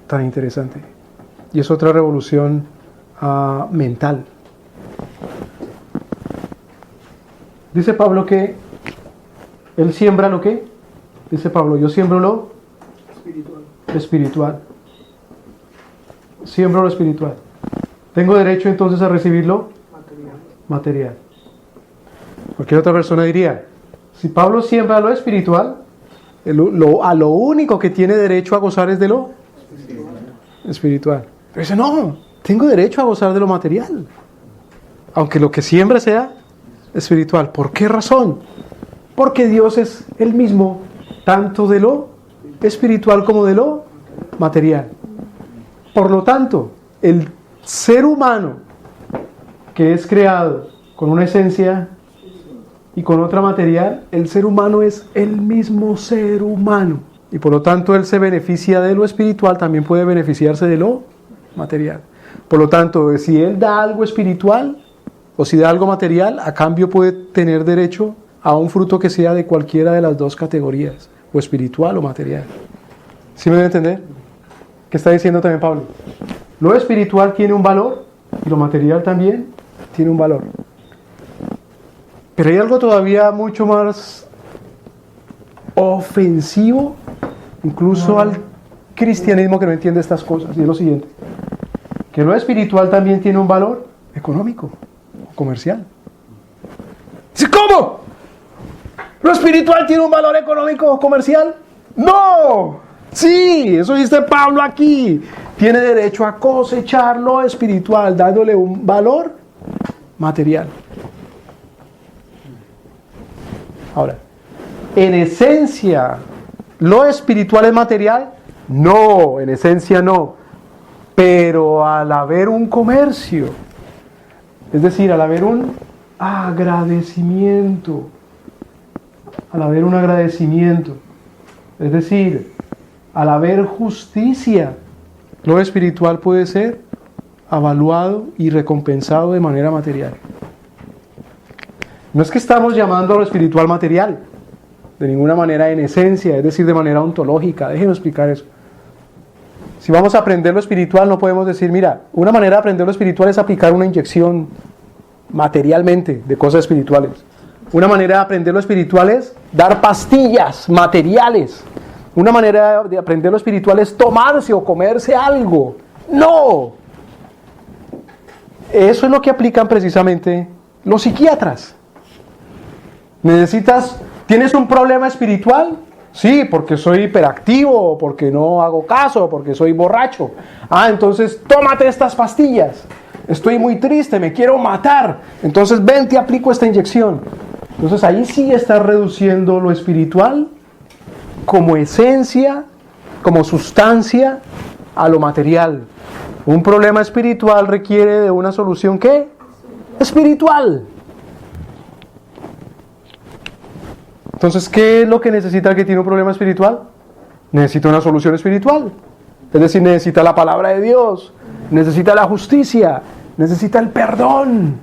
tan interesante. Y es otra revolución mental. Dice Pablo que él siembra lo que, dice Pablo, yo siembro lo espiritual. Siembro lo espiritual. ¿Tengo derecho entonces a recibirlo? Material. Cualquier otra persona diría, si Pablo siembra lo espiritual, a lo único que tiene derecho a gozar es de lo espiritual. Pero dice, no, tengo derecho a gozar de lo material, aunque lo que siembra sea espiritual. ¿Por qué razón? Porque Dios es el mismo, tanto de lo espiritual como de lo material. Por lo tanto, el ser humano que es creado con una esencia y con otra material, el ser humano es el mismo ser humano. Y por lo tanto, él se beneficia de lo espiritual, también puede beneficiarse de lo material. Por lo tanto, si él da algo espiritual o si da algo material, a cambio puede tener derecho a un fruto que sea de cualquiera de las dos categorías, o espiritual o material. ¿Sí me debe entender? ¿Qué está diciendo también Pablo? Lo espiritual tiene un valor y lo material también tiene un valor. Pero hay algo todavía mucho más ofensivo, incluso al cristianismo que no entiende estas cosas, y es lo siguiente: que lo espiritual también tiene un valor económico, comercial. ¿Sí, cómo? ¿Lo espiritual tiene un valor económico o comercial? ¡No! Sí, eso dice Pablo aquí. Tiene derecho a cosechar lo espiritual, dándole un valor material. Ahora, en esencia, ¿lo espiritual es material? No, en esencia no. Pero al haber un comercio, es decir, al haber un agradecimiento, es decir, al haber justicia, lo espiritual puede ser avaluado y recompensado de manera material. No es que estamos llamando a lo espiritual material, de ninguna manera en esencia, es decir, de manera ontológica. Déjenme explicar eso. Si vamos a aprender lo espiritual, no podemos decir, mira, una manera de aprender lo espiritual es aplicar una inyección materialmente de cosas espirituales. Una manera de aprender lo espiritual es dar pastillas materiales. Una manera de aprender lo espiritual es tomarse o comerse algo. ¡No! Eso es lo que aplican precisamente los psiquiatras. ¿Tienes un problema espiritual? Sí, porque soy hiperactivo, porque no hago caso, porque soy borracho. Entonces tómate estas pastillas. Estoy muy triste, me quiero matar. Entonces ven, te aplico esta inyección. Entonces ahí sí estás reduciendo lo espiritual como esencia, como sustancia, a lo material. Un problema espiritual requiere de una solución, ¿qué? Espiritual. Entonces, ¿qué es lo que necesita el que tiene un problema espiritual? Necesita una solución espiritual. Es decir, necesita la palabra de Dios, necesita la justicia, necesita el perdón,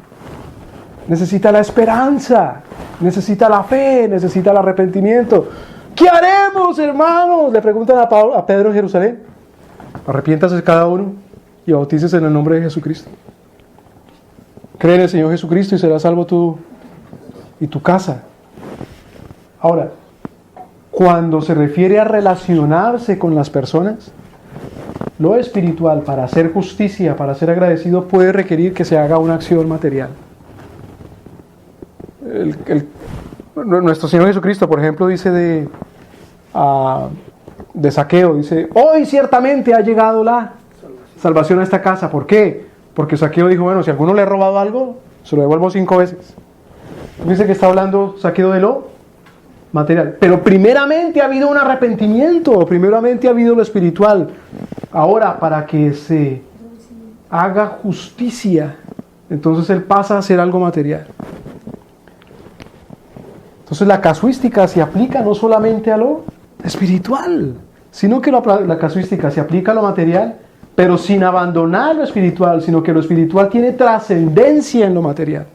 necesita la esperanza, necesita la fe, necesita el arrepentimiento. ¿qué haremos, hermanos? Le preguntan a Pedro en Jerusalén. Arrepiéntase cada uno y bautícese en el nombre de Jesucristo. Cree en el Señor Jesucristo y serás salvo tú y tu casa. Ahora, cuando se refiere a relacionarse con las personas, lo espiritual, para hacer justicia, para ser agradecido, puede requerir que se haga una acción material. Nuestro Señor Jesucristo, por ejemplo, dice de Zaqueo, dice, hoy ciertamente ha llegado la salvación a esta casa. ¿Por qué? Porque Zaqueo dijo, bueno, si a alguno le he robado algo, se lo devuelvo 5 veces. Dice que está hablando Zaqueo de lo material. Pero primeramente ha habido un arrepentimiento, primeramente ha habido lo espiritual. Ahora, para que se haga justicia, entonces él pasa a ser algo material. Entonces la casuística se aplica no solamente a lo espiritual, sino que la casuística se aplica a lo material, pero sin abandonar lo espiritual, sino que lo espiritual tiene trascendencia en lo material,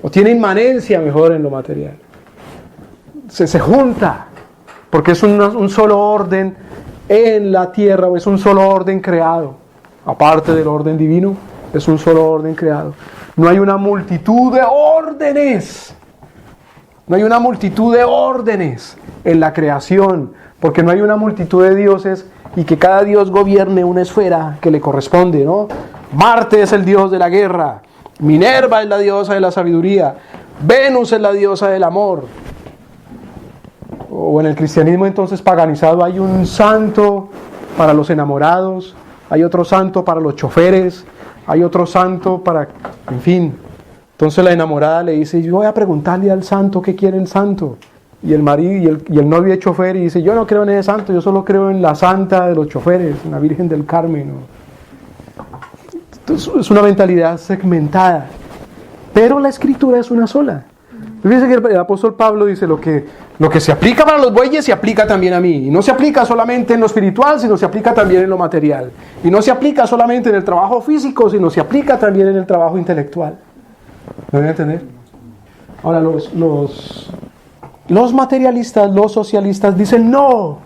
o tiene inmanencia mejor en lo material. Se junta, porque es un solo orden en la tierra, o es un solo orden creado, aparte del orden divino, es un solo orden creado. No hay una multitud de órdenes. No hay una multitud de órdenes en la creación, porque no hay una multitud de dioses y que cada dios gobierne una esfera que le corresponde, ¿no? Marte es el dios de la guerra, Minerva es la diosa de la sabiduría, Venus es la diosa del amor. O en el cristianismo entonces paganizado hay un santo para los enamorados, hay otro santo para los choferes, hay otro santo para, en fin. Entonces la enamorada le dice, yo voy a preguntarle al santo qué quiere el santo. Y el marido y el novio es chofer y dice, yo no creo en ese santo, yo solo creo en la santa de los choferes, en la Virgen del Carmen. Entonces es una mentalidad segmentada. Pero la escritura es una sola. Fíjense que el apóstol Pablo dice, lo que se aplica para los bueyes se aplica también a mí. Y no se aplica solamente en lo espiritual, sino se aplica también en lo material. Y no se aplica solamente en el trabajo físico, sino se aplica también en el trabajo intelectual. ¿Me voy a entender? Ahora, los materialistas, los socialistas dicen, no,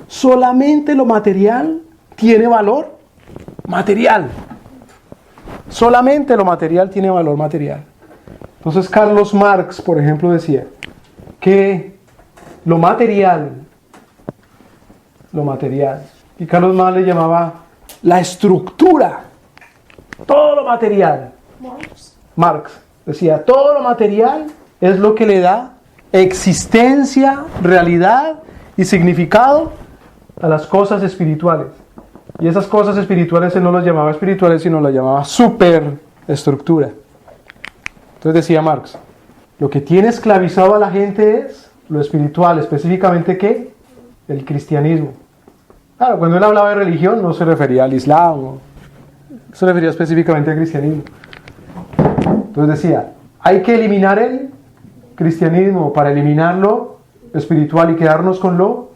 solamente lo material tiene valor material. Solamente lo material tiene valor material. Entonces Carlos Marx, por ejemplo, decía que lo material, y Carlos Marx le llamaba la estructura, todo lo material. Marx decía, todo lo material es lo que le da existencia, realidad y significado a las cosas espirituales. Y esas cosas espirituales él no las llamaba espirituales, sino las llamaba superestructura. Entonces decía Marx, lo que tiene esclavizado a la gente es lo espiritual, específicamente ¿qué? El cristianismo. Claro, cuando él hablaba de religión no se refería al Islam, se refería específicamente al cristianismo. Entonces decía, hay que eliminar el cristianismo para eliminar lo espiritual y quedarnos con lo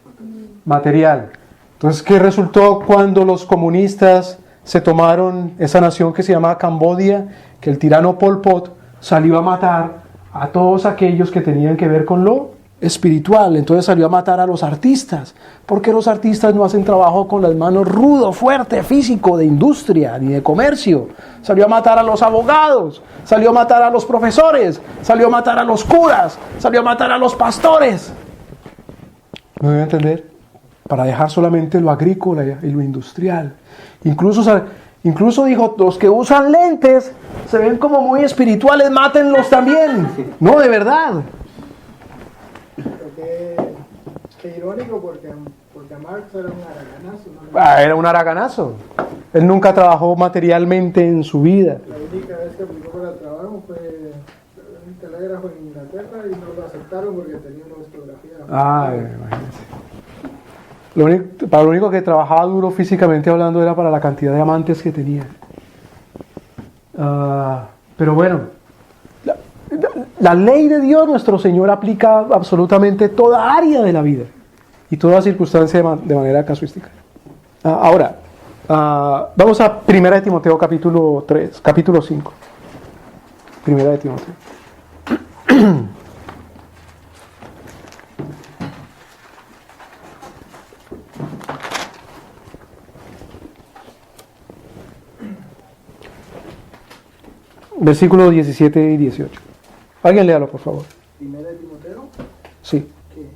material. Entonces, ¿qué resultó cuando los comunistas se tomaron esa nación que se llamaba Camboya? Que el tirano Pol Pot salió a matar a todos aquellos que tenían que ver con lo espiritual. Entonces salió a matar a los artistas, porque los artistas no hacen trabajo con las manos rudo, fuerte, físico, de industria, ni de comercio. Salió a matar a los abogados, salió a matar a los profesores, salió a matar a los curas, salió a matar a los pastores. ¿Me voy a entender? Para dejar solamente lo agrícola y lo industrial. Incluso dijo, los que usan lentes se ven como muy espirituales, mátenlos también. No, de verdad. Qué irónico, porque Marx era un araganazo, ¿no? Era un araganazo. Él nunca trabajó materialmente en su vida. La única vez que aplicó para el trabajo fue en un telégrafo en Inglaterra y no lo aceptaron porque tenía una fotografía. Imagínense. Para lo único que trabajaba duro físicamente hablando era para la cantidad de amantes que tenía. Pero bueno, la ley de Dios, nuestro Señor, aplica absolutamente toda área de la vida y toda circunstancia de manera casuística. Ahora, vamos a 1 Timoteo capítulo 5. 1 Timoteo. Versículos 17 y 18. Alguien léalo, por favor. Primera de Timoteo. Sí. ¿Qué?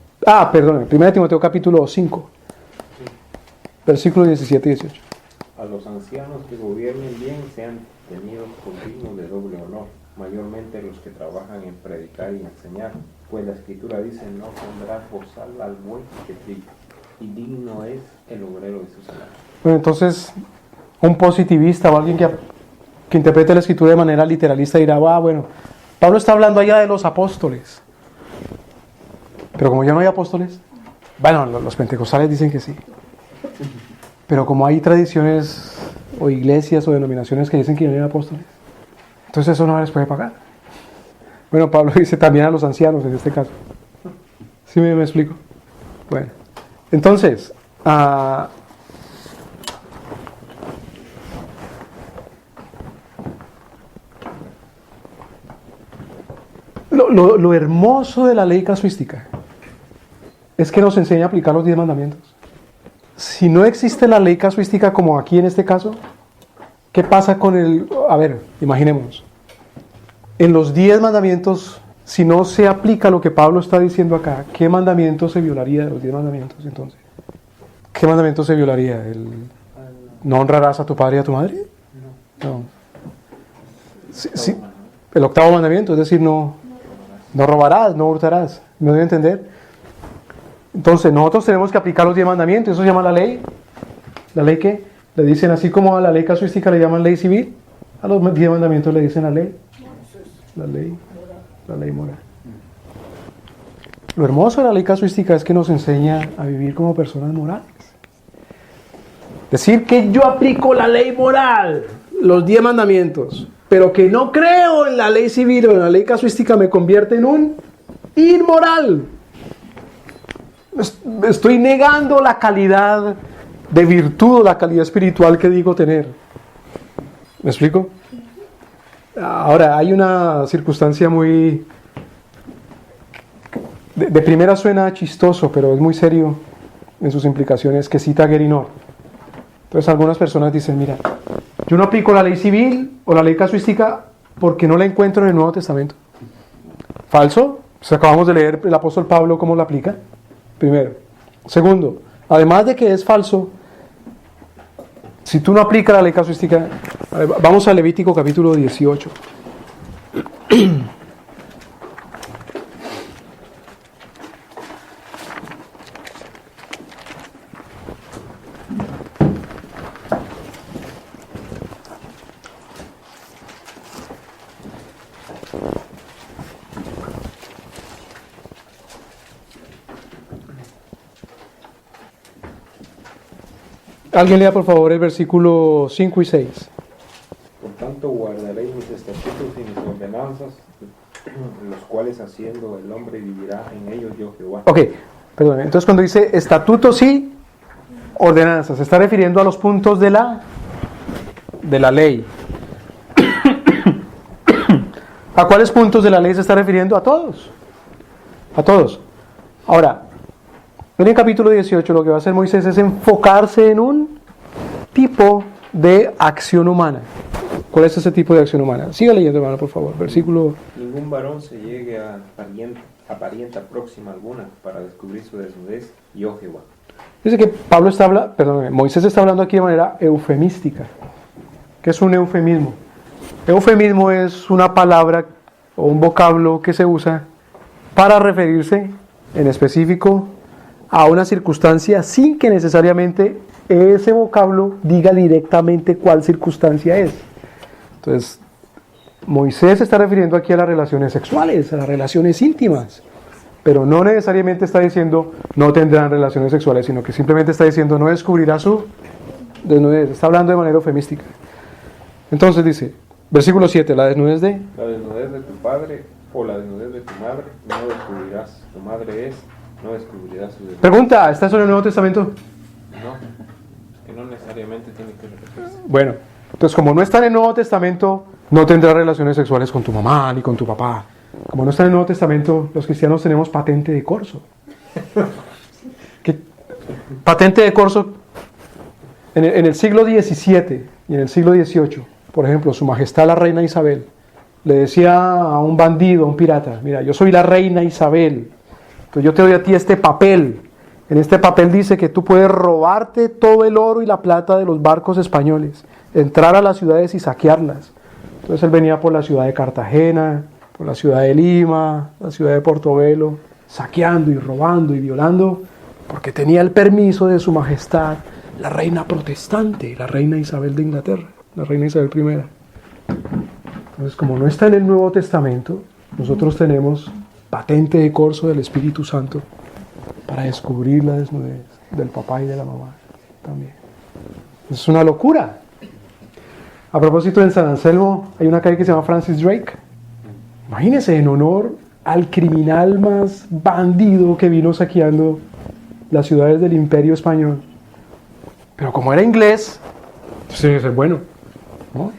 Perdón. Primera de Timoteo capítulo 5. Versículos 17 y 18. A los ancianos que gobiernen bien sean tenidos por dignos de doble honor, mayormente los que trabajan en predicar y enseñar, pues la Escritura dice: no pondrás bozal al buey que trilla, y digno es el obrero de su salario. Bueno, entonces, un positivista o alguien que interprete la Escritura de manera literalista dirá: bueno, Pablo está hablando allá de los apóstoles. Pero como ya no hay apóstoles, bueno, los pentecostales dicen que sí. Pero como hay tradiciones o iglesias o denominaciones que dicen que no hay apóstoles, entonces eso no les puede pagar. Bueno, Pablo dice también a los ancianos en este caso. ¿Sí me explico? Bueno, entonces, lo hermoso de la ley casuística es que nos enseña a aplicar los 10 mandamientos. Si no existe la ley casuística como aquí en este caso, ¿qué pasa con el...? A ver, imaginémonos. En los 10 mandamientos, si no se aplica lo que Pablo está diciendo acá, ¿qué mandamiento se violaría de los 10 mandamientos entonces? ¿Qué mandamiento se violaría? ¿No honrarás a tu padre y a tu madre? No. Sí, el octavo mandamiento, es decir, no robarás, no hurtarás. ¿Me debe entender? Entonces, nosotros tenemos que aplicar los 10 mandamientos. Eso se llama la ley. ¿La ley qué? Le dicen así como a la ley casuística le llaman ley civil. A los 10 mandamientos le dicen la ley. La ley moral. Lo hermoso de la ley casuística es que nos enseña a vivir como personas morales. Decir que yo aplico la ley moral, los 10 mandamientos, pero que no creo en la ley civil o en la ley casuística me convierte en un inmoral. Estoy negando la calidad de virtud o la calidad espiritual que digo tener. ¿Me explico? Ahora, hay una circunstancia muy... De primera suena chistoso, pero es muy serio en sus implicaciones, que cita Gary North. Entonces algunas personas dicen: mira, yo no aplico la ley civil o la ley casuística porque no la encuentro en el Nuevo Testamento. ¿Falso? Pues acabamos de leer el apóstol Pablo cómo la aplica. Primero. Segundo, además de que es falso, si tú no aplicas la ley casuística, vamos a Levítico capítulo 18. Alguien lea por favor el versículo 5 y 6. Por tanto, guardaréis mis estatutos y mis ordenanzas, los cuales haciendo el hombre vivirá en ellos, yo Jehová. Ok, perdón. Entonces cuando dice estatutos y ordenanzas, se está refiriendo a los puntos de la ley. ¿A cuáles puntos de la ley se está refiriendo? A todos. A todos. Ahora, en el capítulo 18 lo que va a hacer Moisés es enfocarse en un tipo de acción humana. ¿Cuál es ese tipo de acción humana? Siga leyendo, hermano, por favor. Versículo... Ningún varón se llegue a parienta próxima alguna para descubrir su desnudez, yo Jehová. Dice que Moisés está hablando aquí de manera eufemística. ¿Qué es un eufemismo? Eufemismo es una palabra o un vocablo que se usa para referirse en específico a una circunstancia sin que necesariamente ese vocablo diga directamente cuál circunstancia es. Entonces, Moisés se está refiriendo aquí a las relaciones sexuales, a las relaciones íntimas, pero no necesariamente está diciendo no tendrán relaciones sexuales, sino que simplemente está diciendo no descubrirá su desnudez. Está hablando de manera eufemística. Entonces dice, versículo 7, la desnudez de tu padre o la desnudez de tu madre, no descubrirás. Tu madre es, no descubrirás su desnudez. Pregunta, ¿está eso en el Nuevo Testamento? No, que no necesariamente tiene que repetirse. Bueno, entonces como no está en el Nuevo Testamento, no tendrás relaciones sexuales con tu mamá ni con tu papá. Como no está en el Nuevo Testamento, los cristianos tenemos patente de corso. ¿Qué? Patente de corso en el siglo XVII y en el siglo XVIII, por ejemplo, Su Majestad la Reina Isabel le decía a un bandido, a un pirata, mira, yo soy la reina Isabel, entonces yo te doy a ti este papel. En este papel dice que tú puedes robarte todo el oro y la plata de los barcos españoles, entrar a las ciudades y saquearlas. Entonces él venía por la ciudad de Cartagena, por la ciudad de Lima, la ciudad de Portobelo, saqueando y robando y violando, porque tenía el permiso de su majestad, la reina protestante, la reina Isabel de Inglaterra, la reina Isabel I. Entonces, como no está en el Nuevo Testamento, nosotros tenemos patente de corso del Espíritu Santo para descubrir la desnudez del papá y de la mamá también. Es una locura. A propósito, en San Anselmo hay una calle que se llama Francis Drake. Imagínense, en honor al criminal más bandido que vino saqueando las ciudades del Imperio Español. Pero como era inglés, entonces es bueno, ¿no?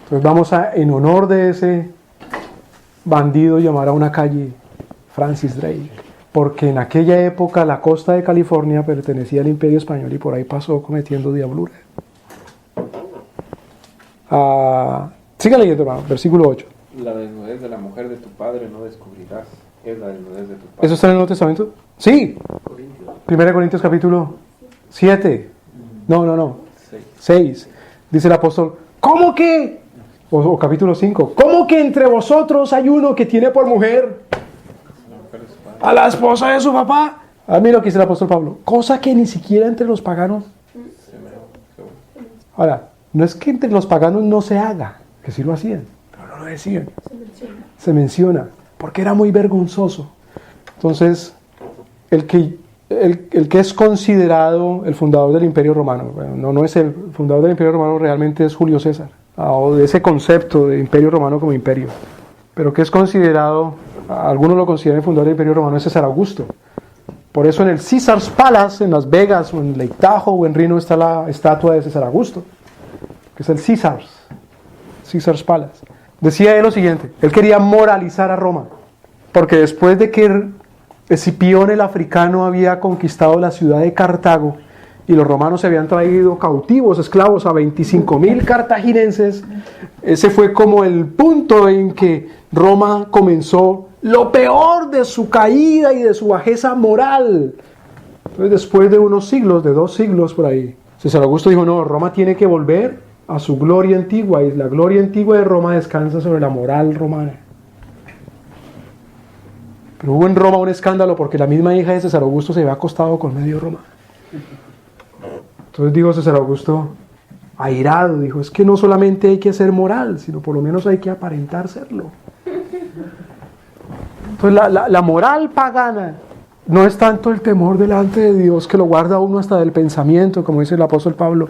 Entonces vamos a, en honor de ese bandido, llamar a una calle Francis Drake, porque en aquella época la costa de California pertenecía al Imperio Español y por ahí pasó cometiendo diablura. Siga leyendo, hermano, versículo 8. La desnudez de la mujer de tu padre no descubrirás, es la desnudez de tu padre. ¿Eso está en el Nuevo Testamento? Sí. 1 Corintios capítulo 7. No. 6. Dice el apóstol, ¿cómo que? O capítulo 5. ¿Cómo que entre vosotros hay uno que tiene por mujer a la esposa de su papá? A mí lo que dice el apóstol Pablo. Cosa que ni siquiera entre los paganos. Ahora, no es que entre los paganos no se haga, que sí lo hacían, pero no lo decían. Se menciona, porque era muy vergonzoso. Entonces, el que es considerado el fundador del Imperio Romano, bueno, no es el fundador del Imperio Romano, realmente es Julio César, o de ese concepto de Imperio Romano como imperio, pero que es considerado, algunos lo consideran el fundador del Imperio Romano, es César Augusto. Por eso en el Caesar's Palace, en Las Vegas, o en Lake Tahoe, o en Reno, está la estatua de César Augusto, que es el Caesar's Palace. Decía él lo siguiente, él quería moralizar a Roma, porque después de que Escipión el africano había conquistado la ciudad de Cartago y los romanos se habían traído cautivos, esclavos a 25,000 cartaginenses, ese fue como el punto en que Roma comenzó lo peor de su caída y de su bajeza moral. Entonces, después de unos siglos, de 2 siglos por ahí, César Augusto dijo, no, Roma tiene que volver a su gloria antigua, y la gloria antigua de Roma descansa sobre la moral romana. Pero hubo en Roma un escándalo porque la misma hija de César Augusto se había acostado con medio Roma. Entonces dijo César Augusto, airado, dijo, es que no solamente hay que ser moral, sino por lo menos hay que aparentar serlo. Entonces la moral pagana no es tanto el temor delante de Dios, que lo guarda uno hasta del pensamiento, como dice el apóstol Pablo.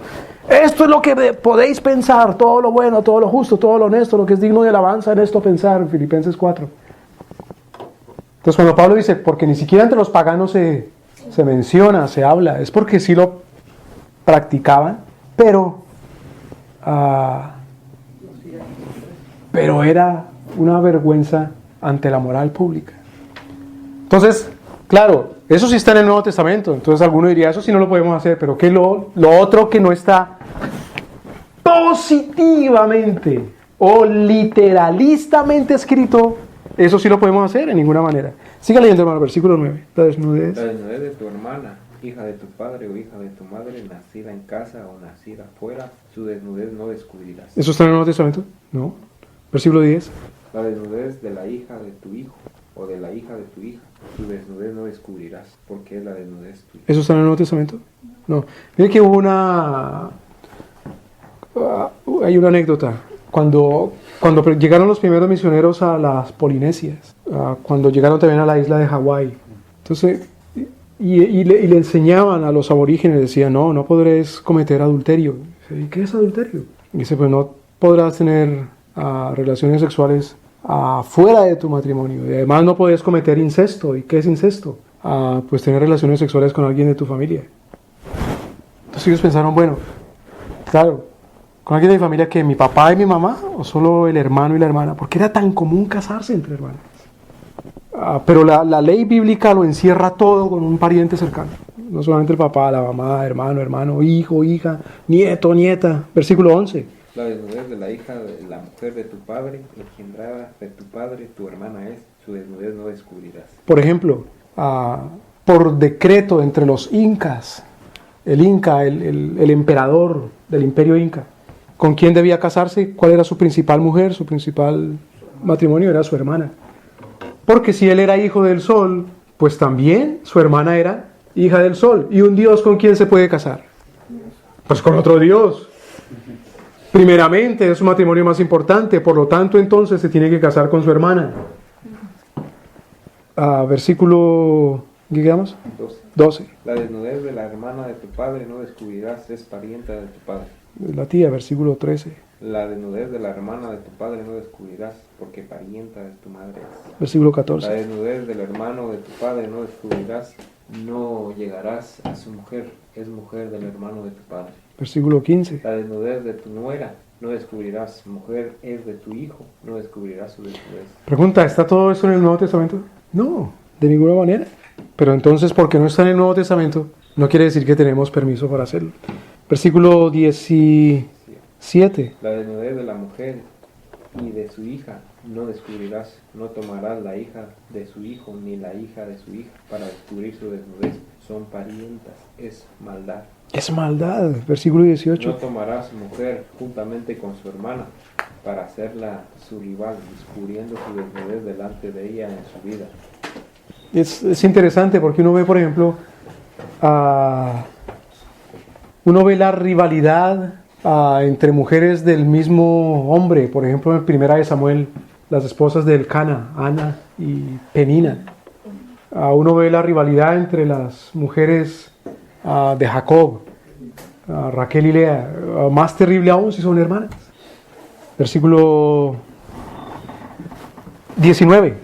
Esto es lo que podéis pensar, todo lo bueno, todo lo justo, todo lo honesto, lo que es digno de alabanza, en esto pensar, Filipenses 4. Entonces cuando Pablo dice, porque ni siquiera entre los paganos se menciona, se habla, es porque sí lo practicaban, pero era una vergüenza ante la moral pública. Entonces, claro, eso sí está en el Nuevo Testamento, entonces alguno diría, eso sí no lo podemos hacer, pero ¿qué es lo otro que no está positivamente o literalistamente escrito? Eso sí lo podemos hacer en ninguna manera. Siga leyendo, hermano, versículo 9. La desnudez de tu hermana, hija de tu padre o hija de tu madre, nacida en casa o nacida fuera, su desnudez no descubrirás. ¿Eso está en el Nuevo Testamento? No. Versículo 10. La desnudez de la hija de tu hijo o de la hija de tu hija, su desnudez no descubrirás, porque es la desnudez tuya. ¿Eso está en el Nuevo Testamento? No. Mire que hubo hay una anécdota. Cuando llegaron los primeros misioneros a las Polinesias, cuando llegaron también a la isla de Hawái, entonces, y le enseñaban a los aborígenes, decían, no podréis cometer adulterio. ¿Y qué es adulterio? Y dice, pues no podrás tener relaciones sexuales fuera de tu matrimonio. Y además no podés cometer incesto. ¿Y qué es incesto? Pues tener relaciones sexuales con alguien de tu familia. Entonces ellos pensaron, bueno, claro, con alguien de mi familia, que mi papá y mi mamá, o solo el hermano y la hermana, porque era tan común casarse entre hermanas. Pero la ley bíblica lo encierra todo con un pariente cercano. No solamente el papá, la mamá, hermano, hijo, hija, nieto, nieta. Versículo 11. La desnudez de la hija de la mujer de tu padre, engendrada de tu padre, tu hermana es, su desnudez no descubrirás. Por ejemplo, por decreto entre los incas, el inca, el emperador del imperio inca, ¿con quién debía casarse? ¿Cuál era su principal mujer? Su principal matrimonio era su hermana. Porque si él era hijo del sol, pues también su hermana era hija del sol. ¿Y un dios con quién se puede casar? Pues con otro dios. Primeramente es su matrimonio más importante, por lo tanto entonces se tiene que casar con su hermana. Versículo, ¿qué quedamos? 12. La desnudez de la hermana de tu padre no descubrirás, es parienta de tu padre. La tía, versículo 13. La desnudez de la hermana de tu padre no descubrirás, porque parienta de tu madre es. Versículo La 14. desnudez del hermano de tu padre no descubrirás, no llegarás a su mujer, es mujer del hermano de tu padre. Versículo 15. La desnudez de tu nuera no descubrirás, mujer es de tu hijo, no descubrirás su desnudez. Pregunta, ¿está todo eso en el Nuevo Testamento? No, de ninguna manera. Pero entonces, porque no está en el Nuevo Testamento, no quiere decir que tenemos permiso para hacerlo. Versículo 17. La desnudez de la mujer y de su hija no descubrirás, no tomarás la hija de su hijo ni la hija de su hija para descubrir su desnudez, son parientas, es maldad. Es maldad. Versículo 18. No tomarás mujer juntamente con su hermana para hacerla su rival, descubriendo su desnudez delante de ella en su vida. Es interesante porque uno ve, por ejemplo, uno ve la rivalidad entre mujeres del mismo hombre. Por ejemplo, en Primera de Samuel, las esposas de Elcana, Ana y Penina. Uno ve la rivalidad entre las mujeres de Jacob, Raquel y Lea. Más terrible aún si son hermanas. Versículo 19.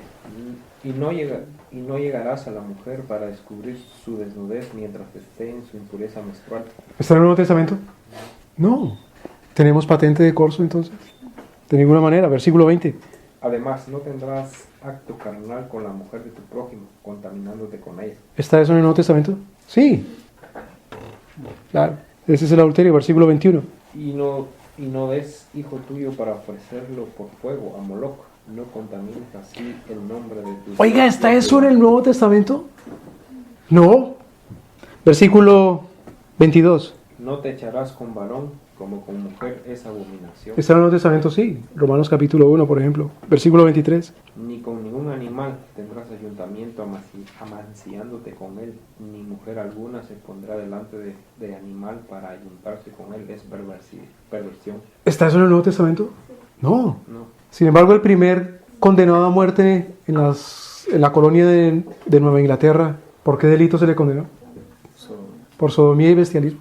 Y no llegarás a la mujer para descubrir su desnudez mientras esté en su impureza menstrual. ¿Está en el Nuevo Testamento? No. ¿Tenemos patente de corso entonces? De ninguna manera. Versículo 20. Además, no tendrás acto carnal con la mujer de tu prójimo, contaminándote con ella. ¿Está eso en el Nuevo Testamento? Sí. Claro. Ese es el adulterio. Versículo 21. Y no des hijo tuyo para ofrecerlo por fuego a Moloch. No contamines así el nombre de tu... Oiga, ¿está eso en el Nuevo Testamento? No. Versículo 22. No te echarás con varón como con mujer, es abominación. ¿Está en el Nuevo Testamento? Sí. Romanos capítulo 1, por ejemplo. Versículo 23. Ni con ningún animal tendrás ayuntamiento amanciándote con él, ni mujer alguna se pondrá delante de animal para ayuntarse con él, es perversión. ¿Está eso en el Nuevo Testamento? No. No. Sin embargo, el primer condenado a muerte en la colonia de Nueva Inglaterra, ¿por qué delito se le condenó? Por sodomía y bestialismo.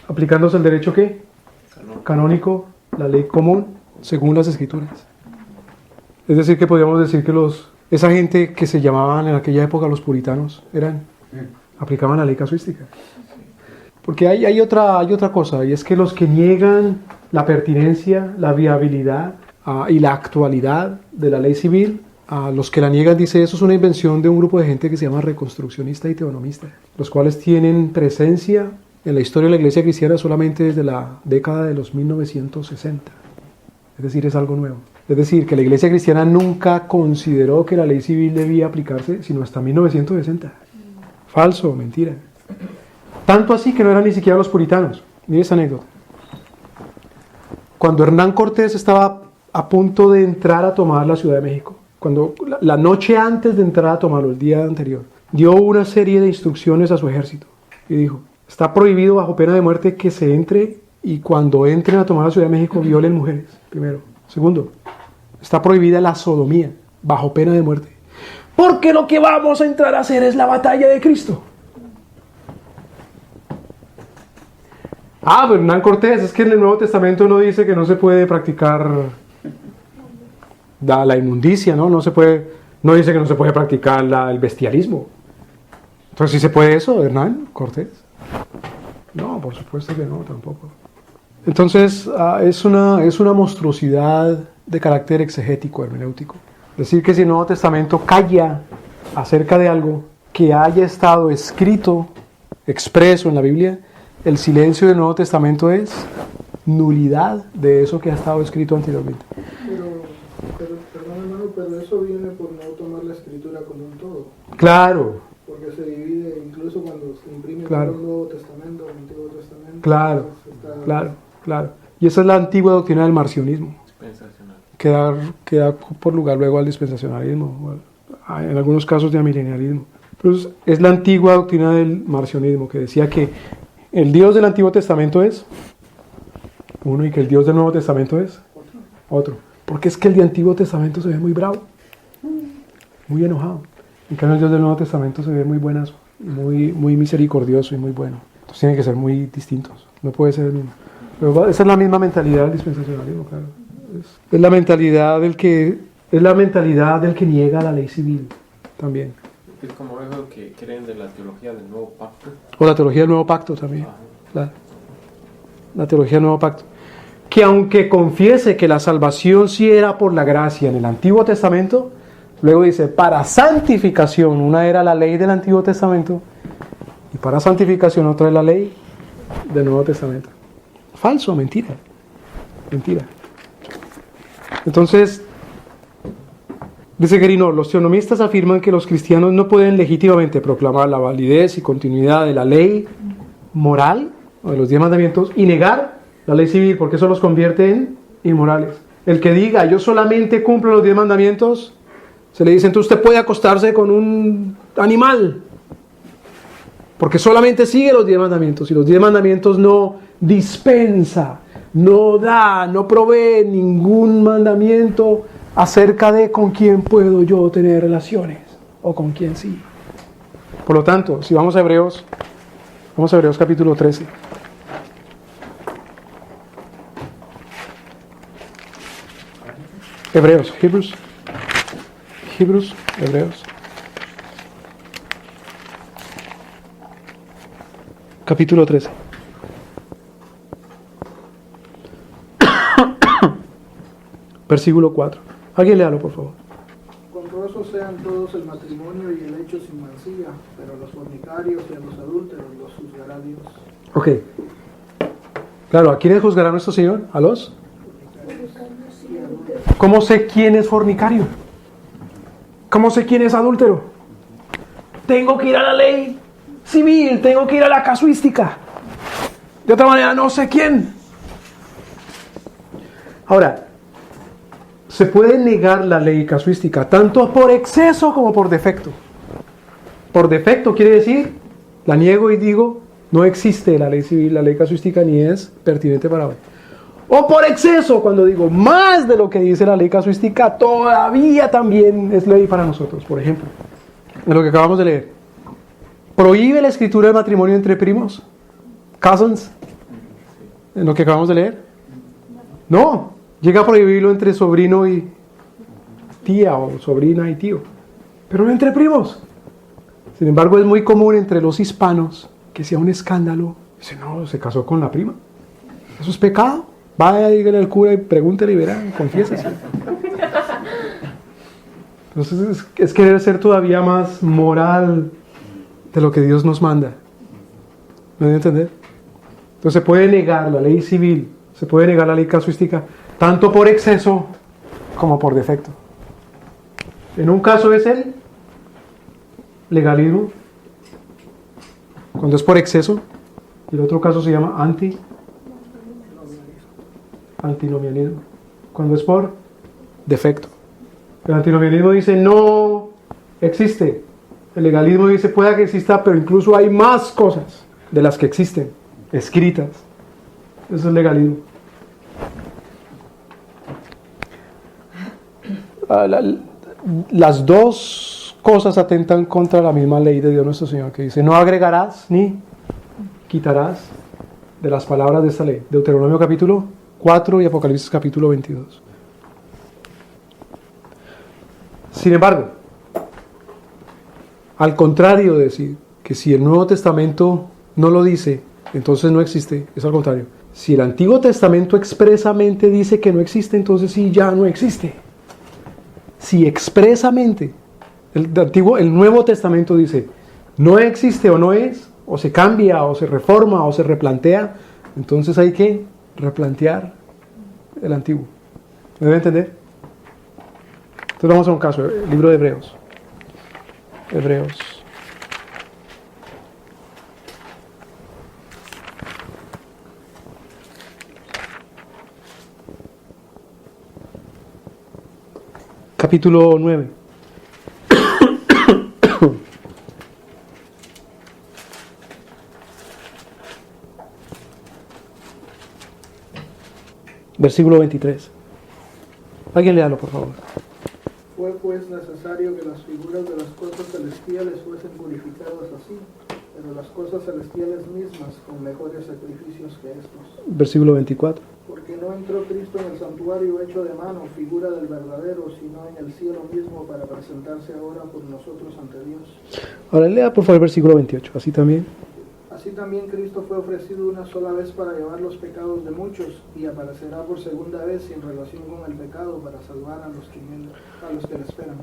Aplicándose el derecho ¿qué? Canónico, la ley común, según las Escrituras. Es decir, que podríamos decir que esa gente que se llamaban en aquella época los puritanos, aplicaban la ley casuística. Porque hay otra cosa, y es que los que niegan la pertinencia, la viabilidad y la actualidad de la ley civil, los que la niegan, dice, eso es una invención de un grupo de gente que se llama reconstruccionista y teonomista, los cuales tienen presencia en la historia de la iglesia cristiana solamente desde la década de los 1960. Es decir, es algo nuevo. Es decir, que la iglesia cristiana nunca consideró que la ley civil debía aplicarse, sino hasta 1960. Falso, mentira. Tanto así que no eran ni siquiera los puritanos. Mire esa anécdota. Cuando Hernán Cortés estaba a punto de entrar a tomar la Ciudad de México, cuando la noche antes de entrar a tomarlo, el día anterior, dio una serie de instrucciones a su ejército y dijo: está prohibido bajo pena de muerte que se entre y cuando entren a tomar la Ciudad de México violen mujeres, primero. Segundo, está prohibida la sodomía bajo pena de muerte, porque lo que vamos a entrar a hacer es la batalla de Cristo. Pero Hernán Cortés, es que en el Nuevo Testamento no dice que no se puede practicar la inmundicia, ¿no? No dice que no se puede practicar el bestialismo. Entonces, ¿sí se puede eso, Hernán Cortés? No, por supuesto que no, tampoco. Entonces, es una monstruosidad de carácter exegético, hermenéutico. Decir que si el Nuevo Testamento calla acerca de algo que haya estado escrito, expreso en la Biblia, el silencio del Nuevo Testamento es nulidad de eso que ha estado escrito anteriormente. Perdón, hermano, pero eso viene por no tomar la escritura como un todo. Claro, Porque se divide, incluso cuando se imprime Claro. el Nuevo Testamento, el Antiguo Testamento. claro, pues está- claro. Y esa es la antigua doctrina del marcionismo, Dispensacional. que da por lugar luego al dispensacionalismo, o en algunos casos de amilenialismo. Entonces, es la antigua doctrina del marcionismo, que decía que el Dios del Antiguo Testamento es uno y que el Dios del Nuevo Testamento es otro. Porque es que el de Antiguo Testamento se ve muy bravo, muy enojado. En cambio el Dios del Nuevo Testamento se ve muy buenazo, muy misericordioso y muy bueno. Entonces tienen que ser muy distintos, no puede ser el mismo. Pero esa es la misma mentalidad del dispensacionalismo, claro. Es la mentalidad del que niega la ley civil también. Es como eso que creen de la teología del nuevo pacto. O la teología del nuevo pacto también. Ajá. La teología del nuevo pacto. Que aunque confiese que la salvación sí era por la gracia en el Antiguo Testamento, luego dice, para santificación, una era la ley del Antiguo Testamento, y para santificación otra es la ley del Nuevo Testamento. Falso, mentira. Mentira. Entonces, dice Guérinor, los teonomistas afirman que los cristianos no pueden legítimamente proclamar la validez y continuidad de la ley moral, o de los 10 mandamientos, y negar la ley civil, porque eso los convierte en inmorales. El que diga, yo solamente cumplo los 10 mandamientos, se le dice, entonces usted puede acostarse con un animal, porque solamente sigue los 10 mandamientos, y los 10 mandamientos no dispensa, no da, no provee ningún mandamiento acerca de con quién puedo yo tener relaciones, o con quién sí. Por lo tanto, si vamos a Hebreos capítulo 13. Hebreos. Capítulo 13. Versículo 4. Alguien léalo, por favor. Honrosos sean todos el matrimonio y el hecho sin mancilla, pero a los fornicarios y a los adúlteros los juzgará Dios. Ok. Claro, ¿a quiénes juzgará nuestro Señor? ¿A los? ¿Cómo sé quién es fornicario? ¿Cómo sé quién es adúltero? Tengo que ir a la ley civil, tengo que ir a la casuística. De otra manera no sé quién. Ahora, se puede negar la ley casuística tanto por exceso como por defecto. Por defecto quiere decir, la niego y digo, no existe la ley civil, la ley casuística ni es pertinente para hoy. O por exceso, cuando digo más de lo que dice la ley casuística, todavía también es ley para nosotros. Por ejemplo, en lo que acabamos de leer, ¿prohíbe la escritura de matrimonio entre primos? ¿Cousins? En lo que acabamos de leer. No, llega a prohibirlo entre sobrino y tía, o sobrina y tío, pero no entre primos. Sin embargo, es muy común entre los hispanos que sea un escándalo. Dice, no, se casó con la prima. ¿Eso es pecado? Vaya, dígale al cura y pregúntele y verá, confiésese. Entonces es querer ser todavía más moral de lo que Dios nos manda. ¿Me voy a entender? Entonces se puede negar la ley civil, se puede negar la ley casuística, tanto por exceso como por defecto. En un caso es el legalismo, cuando es por exceso, y el otro caso se llama antinomianismo, cuando es por defecto. El antinomianismo dice no existe. El legalismo dice pueda que exista, pero incluso hay más cosas de las que existen, escritas. Eso es el legalismo. Las dos cosas atentan contra la misma ley de Dios nuestro Señor, que dice no agregarás ni quitarás de las palabras de esta ley. Deuteronomio capítulo 4 y Apocalipsis capítulo 22. Sin embargo, al contrario de decir que si el Nuevo Testamento no lo dice, entonces no existe, es al contrario. Si el Antiguo Testamento expresamente dice que no existe, entonces sí, ya no existe. Si expresamente el Nuevo Testamento dice no existe o no es, o se cambia, o se reforma, o se replantea, entonces hay que replantear el antiguo. ¿Me debe entender? Entonces vamos a un caso, el libro de Hebreos. Hebreos. Capítulo 9. Versículo 23. Alguien léalo, por favor. Fue pues necesario que las figuras de las cosas celestiales fuesen purificadas así, pero las cosas celestiales mismas con mejores sacrificios que estos. Versículo 24. Porque no entró Cristo en el santuario hecho de mano, figura del verdadero, sino en el cielo mismo para presentarse ahora por nosotros ante Dios. Ahora lea por favor el versículo 28. Así también. Así también Cristo fue ofrecido una sola vez para llevar los pecados de muchos y aparecerá por segunda vez sin relación con el pecado para salvar a los que le esperan.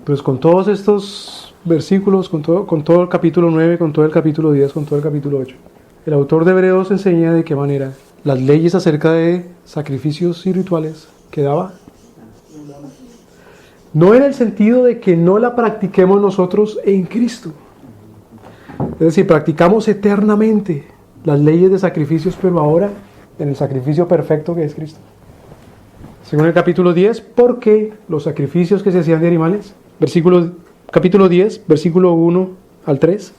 Pues con todos estos versículos, con todo el capítulo 9, con todo el capítulo 10, con todo el capítulo 8, el autor de Hebreos enseña de qué manera las leyes acerca de sacrificios y rituales quedaba. No en el sentido de que no la practiquemos nosotros en Cristo. Es decir, practicamos eternamente las leyes de sacrificios, pero ahora en el sacrificio perfecto que es Cristo. Según el capítulo 10, porque los sacrificios que se hacían de animales, capítulo 10, versículo 1 al 3.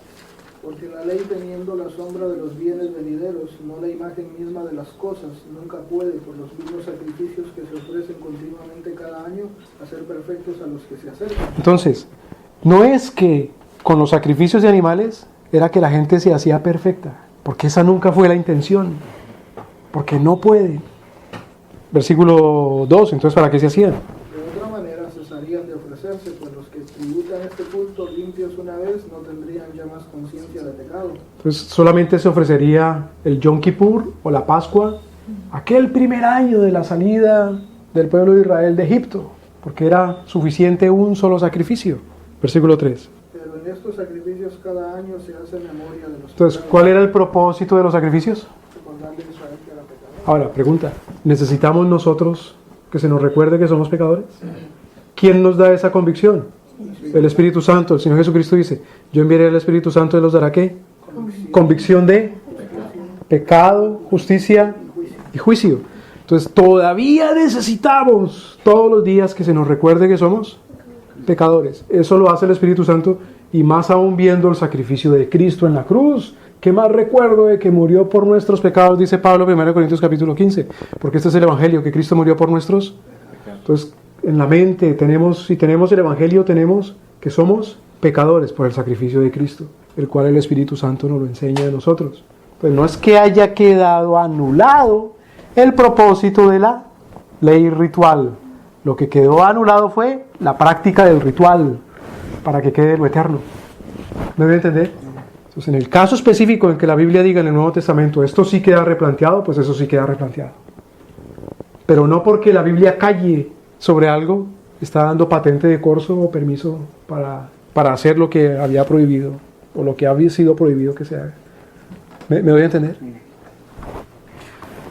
Porque la ley, teniendo la sombra de los bienes venideros, no la imagen misma de las cosas, nunca puede, por los mismos sacrificios que se ofrecen continuamente cada año, hacer perfectos a los que se acercan. Entonces, no es que con los sacrificios de animales era que la gente se hacía perfecta, porque esa nunca fue la intención, porque no puede. Versículo 2, entonces ¿para qué se hacían? De otra manera cesarían de ofrecerse, pues los que tributan este culto limpios una vez no tendrían ya más conciencia de pecado. Entonces solamente se ofrecería el Yom Kippur o la Pascua, aquel primer año de la salida del pueblo de Israel de Egipto, porque era suficiente un solo sacrificio. Versículo 3. Pero en estos sacrificios cada año se hace memoria de los Entonces, ¿cuál era el propósito de los sacrificios? recordarle a Israel que era pecador. Ahora, pregunta, ¿necesitamos nosotros que se nos recuerde que somos pecadores? ¿Quién nos da esa convicción? El Espíritu Santo. El Señor Jesucristo dice, yo enviaré al Espíritu Santo y los dará ¿qué? Convicción de pecado, justicia y juicio. Entonces, todavía necesitamos todos los días que se nos recuerde que somos pecadores. Eso lo hace el Espíritu Santo, y más aún viendo el sacrificio de Cristo en la cruz. ¿Qué más recuerdo de que murió por nuestros pecados? Dice Pablo, 1 Corintios capítulo 15, porque este es el Evangelio, que Cristo murió por nuestros. Entonces, en la mente si tenemos el Evangelio, tenemos que somos pecadores por el sacrificio de Cristo, el cual el Espíritu Santo nos lo enseña a nosotros. Pues no es que haya quedado anulado el propósito de la ley ritual. Lo que quedó anulado fue la práctica del ritual, para que quede lo eterno. ¿Me voy a entender? Entonces, en el caso específico en que la Biblia diga en el Nuevo Testamento, esto sí queda replanteado, pues eso sí queda replanteado. Pero no porque la Biblia calle sobre algo, está dando patente de corso o permiso para hacer lo que había prohibido, o lo que había sido prohibido que se haga. ¿Me voy a entender?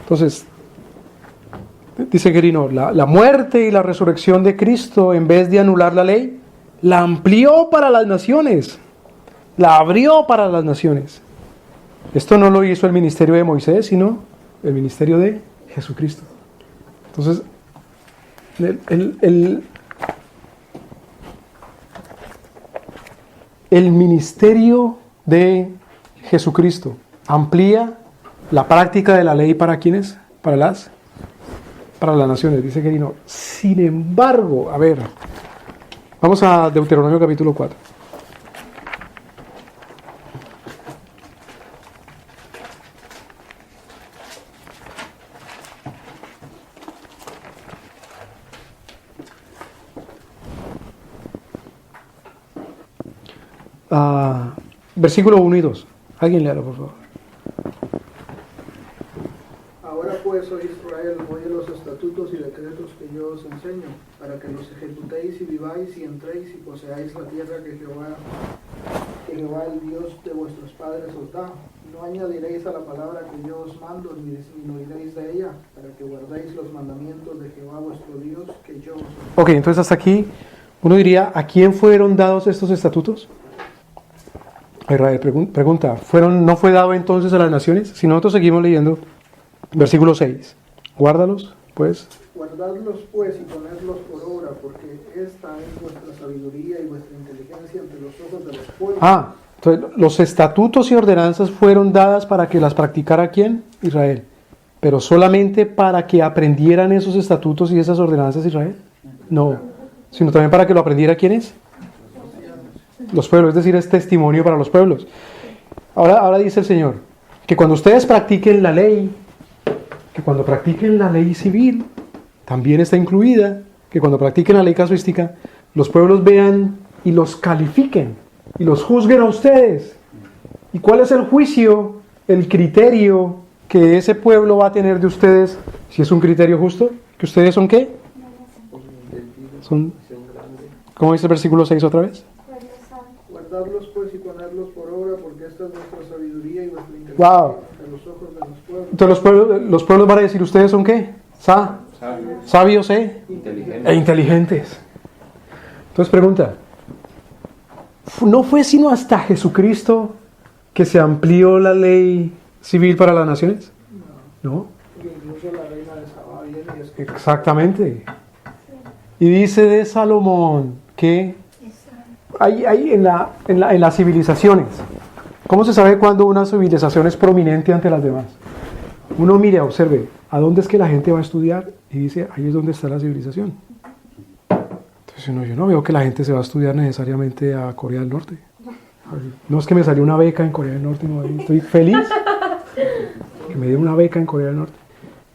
Entonces, dice Quirino, la muerte y la resurrección de Cristo, en vez de anular la ley, la amplió para las naciones, la abrió para las naciones. Esto no lo hizo el ministerio de Moisés, sino el ministerio de Jesucristo. Entonces, el ministerio de Jesucristo amplía la práctica de la ley ¿para quiénes? Para las naciones, dice Quirino. Sin embargo, a ver, vamos a Deuteronomio capítulo 4. Versículo 1 y 2. Alguien léalo, por favor. Ahora pues, oh Israel, oye los estatutos y decretos que yo os enseño, para que los ejecutéis y viváis y entréis y poseáis la tierra que Jehová que Jehová, el Dios de vuestros padres, os da. No añadiréis a la palabra que yo os mando, ni disminuiréis de ella, para que guardéis los mandamientos de Jehová vuestro Dios, que yo os ordeno. Ok, entonces hasta aquí uno diría, ¿a quién fueron dados estos estatutos? Israel pregunta, ¿no fue dado entonces a las naciones? Si nosotros seguimos leyendo, versículo 6, guárdalos, pues. Guardadlos pues y ponedlos por obra, porque esta es vuestra sabiduría y vuestra inteligencia ante los ojos de los pueblos. Entonces los estatutos y ordenanzas fueron dadas para que las practicara ¿quién? Israel. Pero solamente para que aprendieran esos estatutos y esas ordenanzas Israel. No, sino también para que lo aprendiera ¿quiénes? Los pueblos, es decir, es testimonio para los pueblos. Ahora dice el Señor, que cuando ustedes practiquen la ley, que cuando practiquen la ley civil, también está incluida, que cuando practiquen la ley casuística, los pueblos vean y los califiquen, y los juzguen a ustedes. ¿Y cuál es el juicio, el criterio que ese pueblo va a tener de ustedes, si es un criterio justo? ¿Que ustedes son qué? Son, ¿cómo dice el versículo 6 otra vez? Guardadlos pues y ponerlos por obra, porque esta es vuestra sabiduría y vuestra inteligencia ante los ojos de los pueblos. Entonces los pueblos van a decir, ¿ustedes son qué? Sabios e inteligentes. Entonces pregunta, ¿no fue sino hasta Jesucristo que se amplió la ley civil para las naciones? No. Incluso la reina de Sabá viene y es que... Exactamente. Y dice de Salomón que hay en las civilizaciones, ¿cómo se sabe cuándo una civilización es prominente ante las demás? Uno mire, observe, ¿a dónde es que la gente va a estudiar? Y dice, ahí es donde está la civilización. Entonces yo no veo que la gente se va a estudiar necesariamente a Corea del Norte. No es que me salió una beca en Corea del Norte, no, estoy feliz que me dieron una beca en Corea del Norte.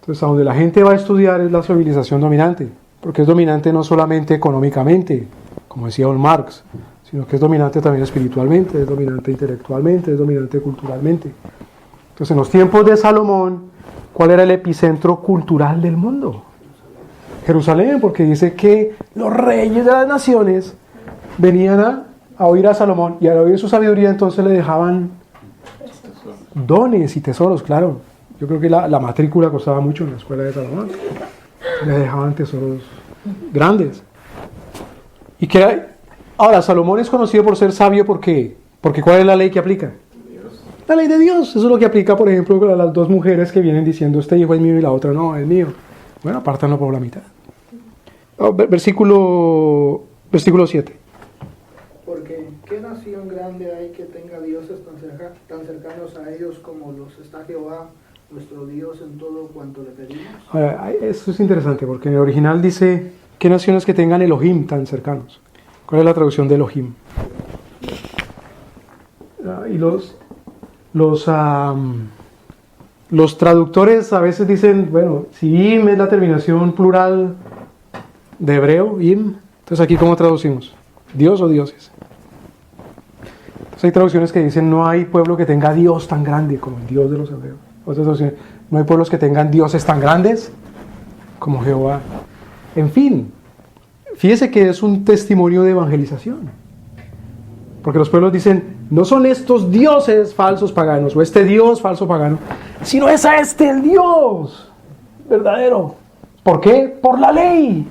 Entonces, a donde la gente va a estudiar es la civilización dominante, porque es dominante no solamente económicamente, como decía Karl Marx, sino que es dominante también espiritualmente, es dominante intelectualmente, es dominante culturalmente. Entonces, en los tiempos de Salomón, ¿cuál era el epicentro cultural del mundo? Jerusalén, porque dice que los reyes de las naciones venían a oír a Salomón, y al oír su sabiduría entonces le dejaban dones y tesoros, claro. Yo creo que la matrícula costaba mucho en la escuela de Salomón. Le dejaban tesoros grandes. ¿Y qué hay? Ahora, Salomón es conocido por ser sabio porque ¿cuál es la ley que aplica? La ley de Dios. Eso es lo que aplica, por ejemplo, a las dos mujeres que vienen diciendo, este hijo es mío y la otra no, es mío. Bueno, apártanlo por la mitad. Versículo 7. Porque ¿qué nación grande hay que tenga dioses tan cercanos a ellos como los está Jehová, nuestro Dios, en todo cuanto le pedimos? Ahora, esto es interesante porque en el original dice, ¿qué naciones que tengan Elohim tan cercanos? ¿Cuál es la traducción de Elohim? Y los traductores a veces dicen, bueno, si im es la terminación plural de hebreo, im, entonces aquí ¿cómo traducimos? ¿Dios o dioses? Entonces hay traducciones que dicen, no hay pueblo que tenga Dios tan grande como el Dios de los hebreos. Otras traducciones, no hay pueblos que tengan dioses tan grandes como Jehová. En fin, fíjese que es un testimonio de evangelización. Porque los pueblos dicen, no son estos dioses falsos paganos, o este Dios falso pagano, sino es a este el Dios verdadero. ¿Por qué? Por la ley.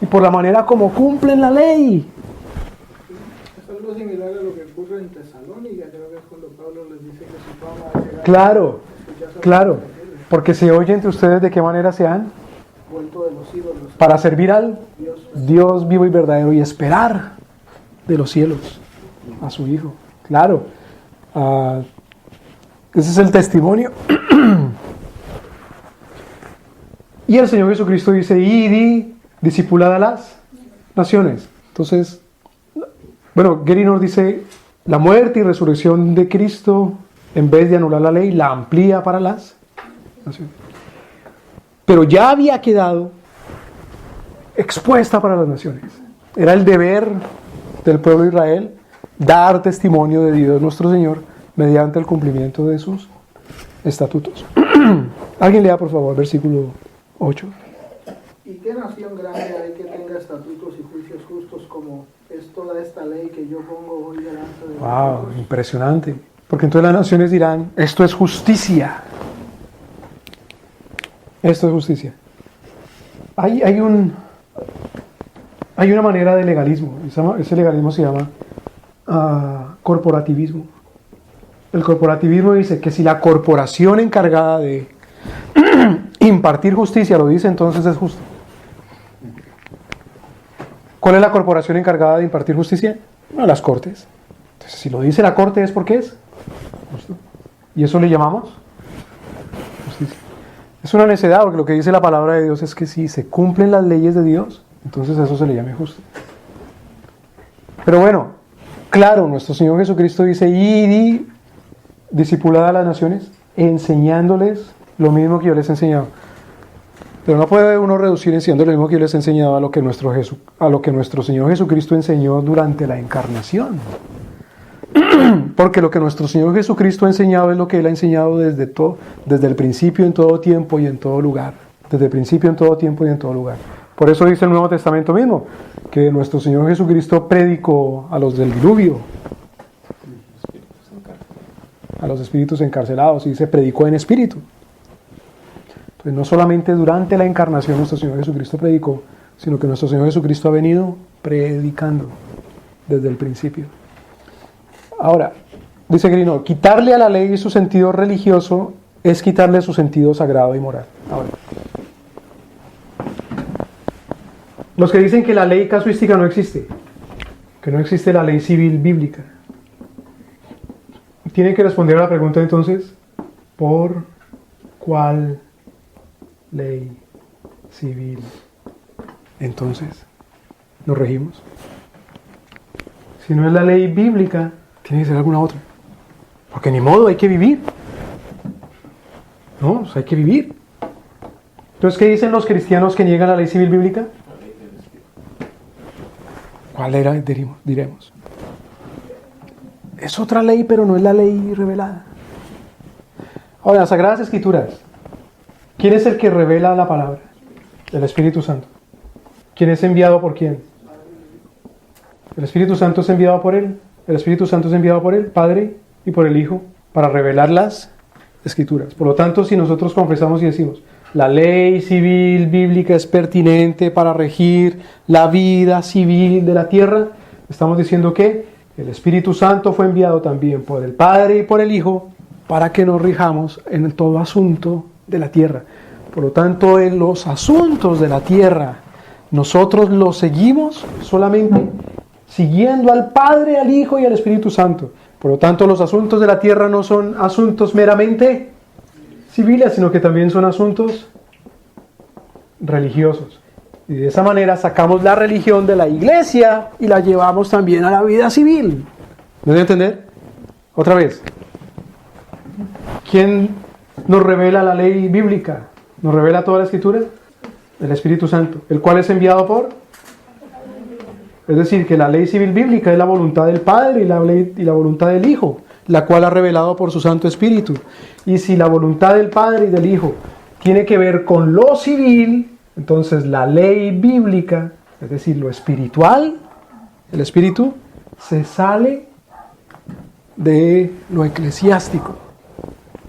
Y por la manera como cumplen la ley. Es algo similar a lo que ocurre en Tesalónica, creo que es cuando Pablo les dice que su fama ha llegado. Claro. Porque se oye entre ustedes de qué manera se han vuelto de los ídolos para servir al Dios vivo y verdadero y esperar de los cielos a su Hijo. Claro. Ese es el testimonio. Y el Señor Jesucristo dice, id y discipulad a las naciones. Entonces, bueno, Gary nos dice, la muerte y resurrección de Cristo, en vez de anular la ley, la amplía para las naciones. Pero ya había quedado expuesta para las naciones. Era el deber del pueblo de Israel dar testimonio de Dios nuestro Señor mediante el cumplimiento de sus estatutos. Alguien lea por favor versículo 8. ¿Y qué nación grande hay que tenga estatutos y juicios justos como es toda esta ley que yo pongo hoy delante de Wow, vosotros. impresionante. Porque entonces las naciones dirán, esto es justicia. Esto es justicia. Hay una manera de legalismo. Ese legalismo se llama corporativismo. El corporativismo dice que si la corporación encargada de impartir justicia lo dice, entonces es justo. ¿Cuál es la corporación encargada de impartir justicia? Bueno, las cortes. Entonces, si lo dice la corte es porque es justo. ¿Y eso le llamamos justicia? Es una necedad, porque lo que dice la palabra de Dios es que si se cumplen las leyes de Dios, entonces eso se le llame justo. Pero bueno, claro, nuestro Señor Jesucristo dice, id, discipulad a las naciones, enseñándoles lo mismo que yo les he enseñado. Pero no puede uno reducir enseñando lo mismo que yo les he enseñado a lo que nuestro Señor Jesucristo enseñó durante la encarnación. Porque lo que nuestro Señor Jesucristo ha enseñado es lo que Él ha enseñado desde el principio, en todo tiempo y en todo lugar. Desde el principio, en todo tiempo y en todo lugar. Por eso dice el Nuevo Testamento mismo, que nuestro Señor Jesucristo predicó a los del diluvio, a los espíritus encarcelados, y se predicó en espíritu. Entonces no solamente durante la encarnación nuestro Señor Jesucristo predicó, sino que nuestro Señor Jesucristo ha venido predicando desde el principio. Ahora, dice Grino, quitarle a la ley su sentido religioso es quitarle su sentido sagrado y moral. Ahora, los que dicen que la ley casuística no existe, que no existe la ley civil bíblica, tienen que responder a la pregunta entonces, ¿por cuál ley civil entonces nos regimos? Si no es la ley bíblica, tiene que ser alguna otra. Porque ni modo, hay que vivir. No, hay que vivir. Entonces, ¿qué dicen los cristianos que niegan la ley civil bíblica? ¿Cuál era? Diremos. Es otra ley, pero no es la ley revelada. Ahora, las Sagradas Escrituras. ¿Quién es el que revela la palabra? El Espíritu Santo. ¿Quién es enviado por quién? El Espíritu Santo es enviado por Él. El Espíritu Santo es enviado por el Padre y por el Hijo para revelar las Escrituras. Por lo tanto, si nosotros confesamos y decimos, la ley civil bíblica es pertinente para regir la vida civil de la tierra, estamos diciendo que el Espíritu Santo fue enviado también por el Padre y por el Hijo para que nos rijamos en todo asunto de la tierra. Por lo tanto, en los asuntos de la tierra, nosotros los seguimos solamente siguiendo al Padre, al Hijo y al Espíritu Santo. Por lo tanto, los asuntos de la tierra no son asuntos meramente civiles, sino que también son asuntos religiosos. Y de esa manera sacamos la religión de la iglesia y la llevamos también a la vida civil. ¿Me debe entender? Otra vez. ¿Quién nos revela la ley bíblica? ¿Nos revela toda la Escritura? El Espíritu Santo, el cual es enviado por... Es decir, que la ley civil bíblica es la voluntad del Padre y la voluntad del Hijo, la cual ha revelado por su Santo Espíritu. Y si la voluntad del Padre y del Hijo tiene que ver con lo civil, entonces la ley bíblica, es decir, lo espiritual, el Espíritu, se sale de lo eclesiástico.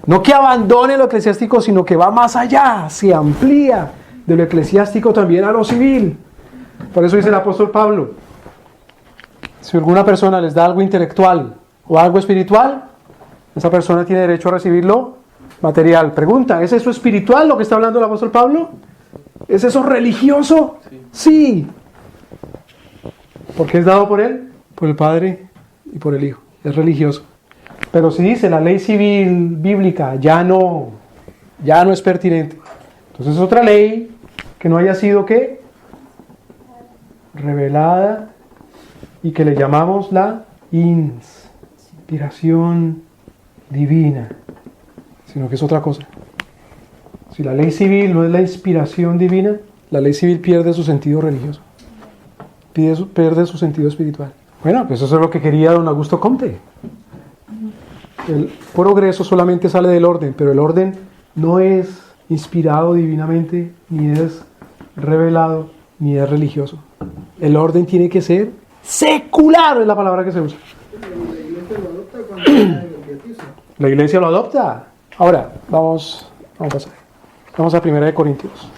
No que abandone lo eclesiástico, sino que va más allá, se amplía de lo eclesiástico también a lo civil. Por eso dice el apóstol Pablo, si alguna persona les da algo intelectual o algo espiritual, esa persona tiene derecho a recibirlo material. Pregunta, ¿es eso espiritual lo que está hablando el apóstol Pablo? ¿Es eso religioso? Sí. ¿Por qué es dado por él? Por el Padre y por el Hijo. Es religioso. Pero si dice la ley civil bíblica ya no es pertinente, entonces es otra ley que no haya sido ¿qué? Revelada y que le llamamos la inspiración divina, sino que es otra cosa. Si la ley civil no es la inspiración divina, la ley civil pierde su sentido religioso, pierde su sentido espiritual. Bueno, pues eso es lo que quería don Augusto Comte. El progreso solamente sale del orden, pero el orden no es inspirado divinamente, ni es revelado, ni es religioso. El orden tiene que ser Secular es la palabra que se usa. La iglesia lo adopta cuando cae en el pietismo. La iglesia lo adopta. Ahora, vamos a pasar. Vamos a 1 Corintios.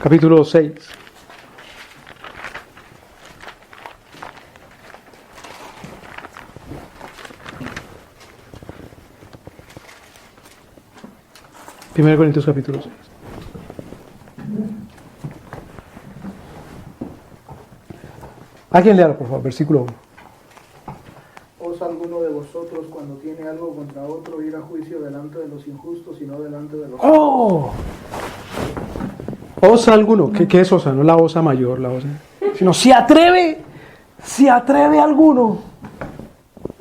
Capítulo 6. Primero Corintios capítulo 6. ¿Alguien lea, por favor, versículo 1? ¿Osa alguno de vosotros cuando tiene algo contra otro ir a juicio delante de los injustos y no delante de los ¡Oh! ¿Osa alguno? ¿Qué es osa? No la osa mayor, la osa. Sino si atreve alguno,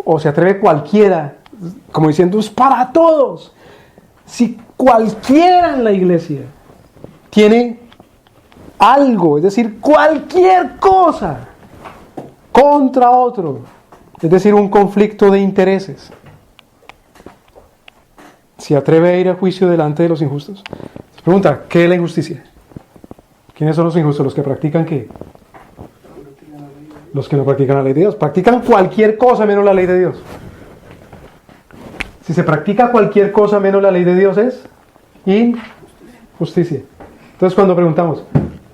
o se atreve cualquiera, como diciendo, es para todos. Si cualquiera en la iglesia tiene algo, es decir, cualquier cosa contra otro, es decir, un conflicto de intereses, se atreve a ir a juicio delante de los injustos. Se pregunta, ¿qué es la injusticia? ¿Quiénes son los injustos? ¿Los que practican qué? Los que no practican la ley de Dios. Practican cualquier cosa menos la ley de Dios. Si se practica cualquier cosa menos la ley de Dios es injusticia. Entonces cuando preguntamos,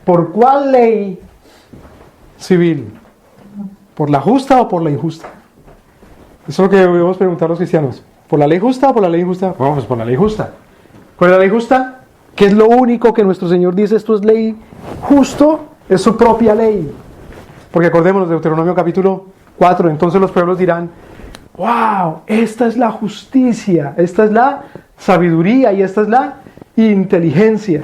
¿por cuál ley civil? ¿Por la justa o por la injusta? Eso es lo que debemos preguntar a los cristianos. ¿Por la ley justa o por la ley injusta? Bueno, pues por la ley justa. ¿Cuál es la ley justa? ¿Qué es lo único que nuestro Señor dice? Esto es ley justo, es su propia ley. Porque acordémonos de Deuteronomio capítulo 4, entonces los pueblos dirán, wow, esta es la justicia, esta es la sabiduría y esta es la inteligencia.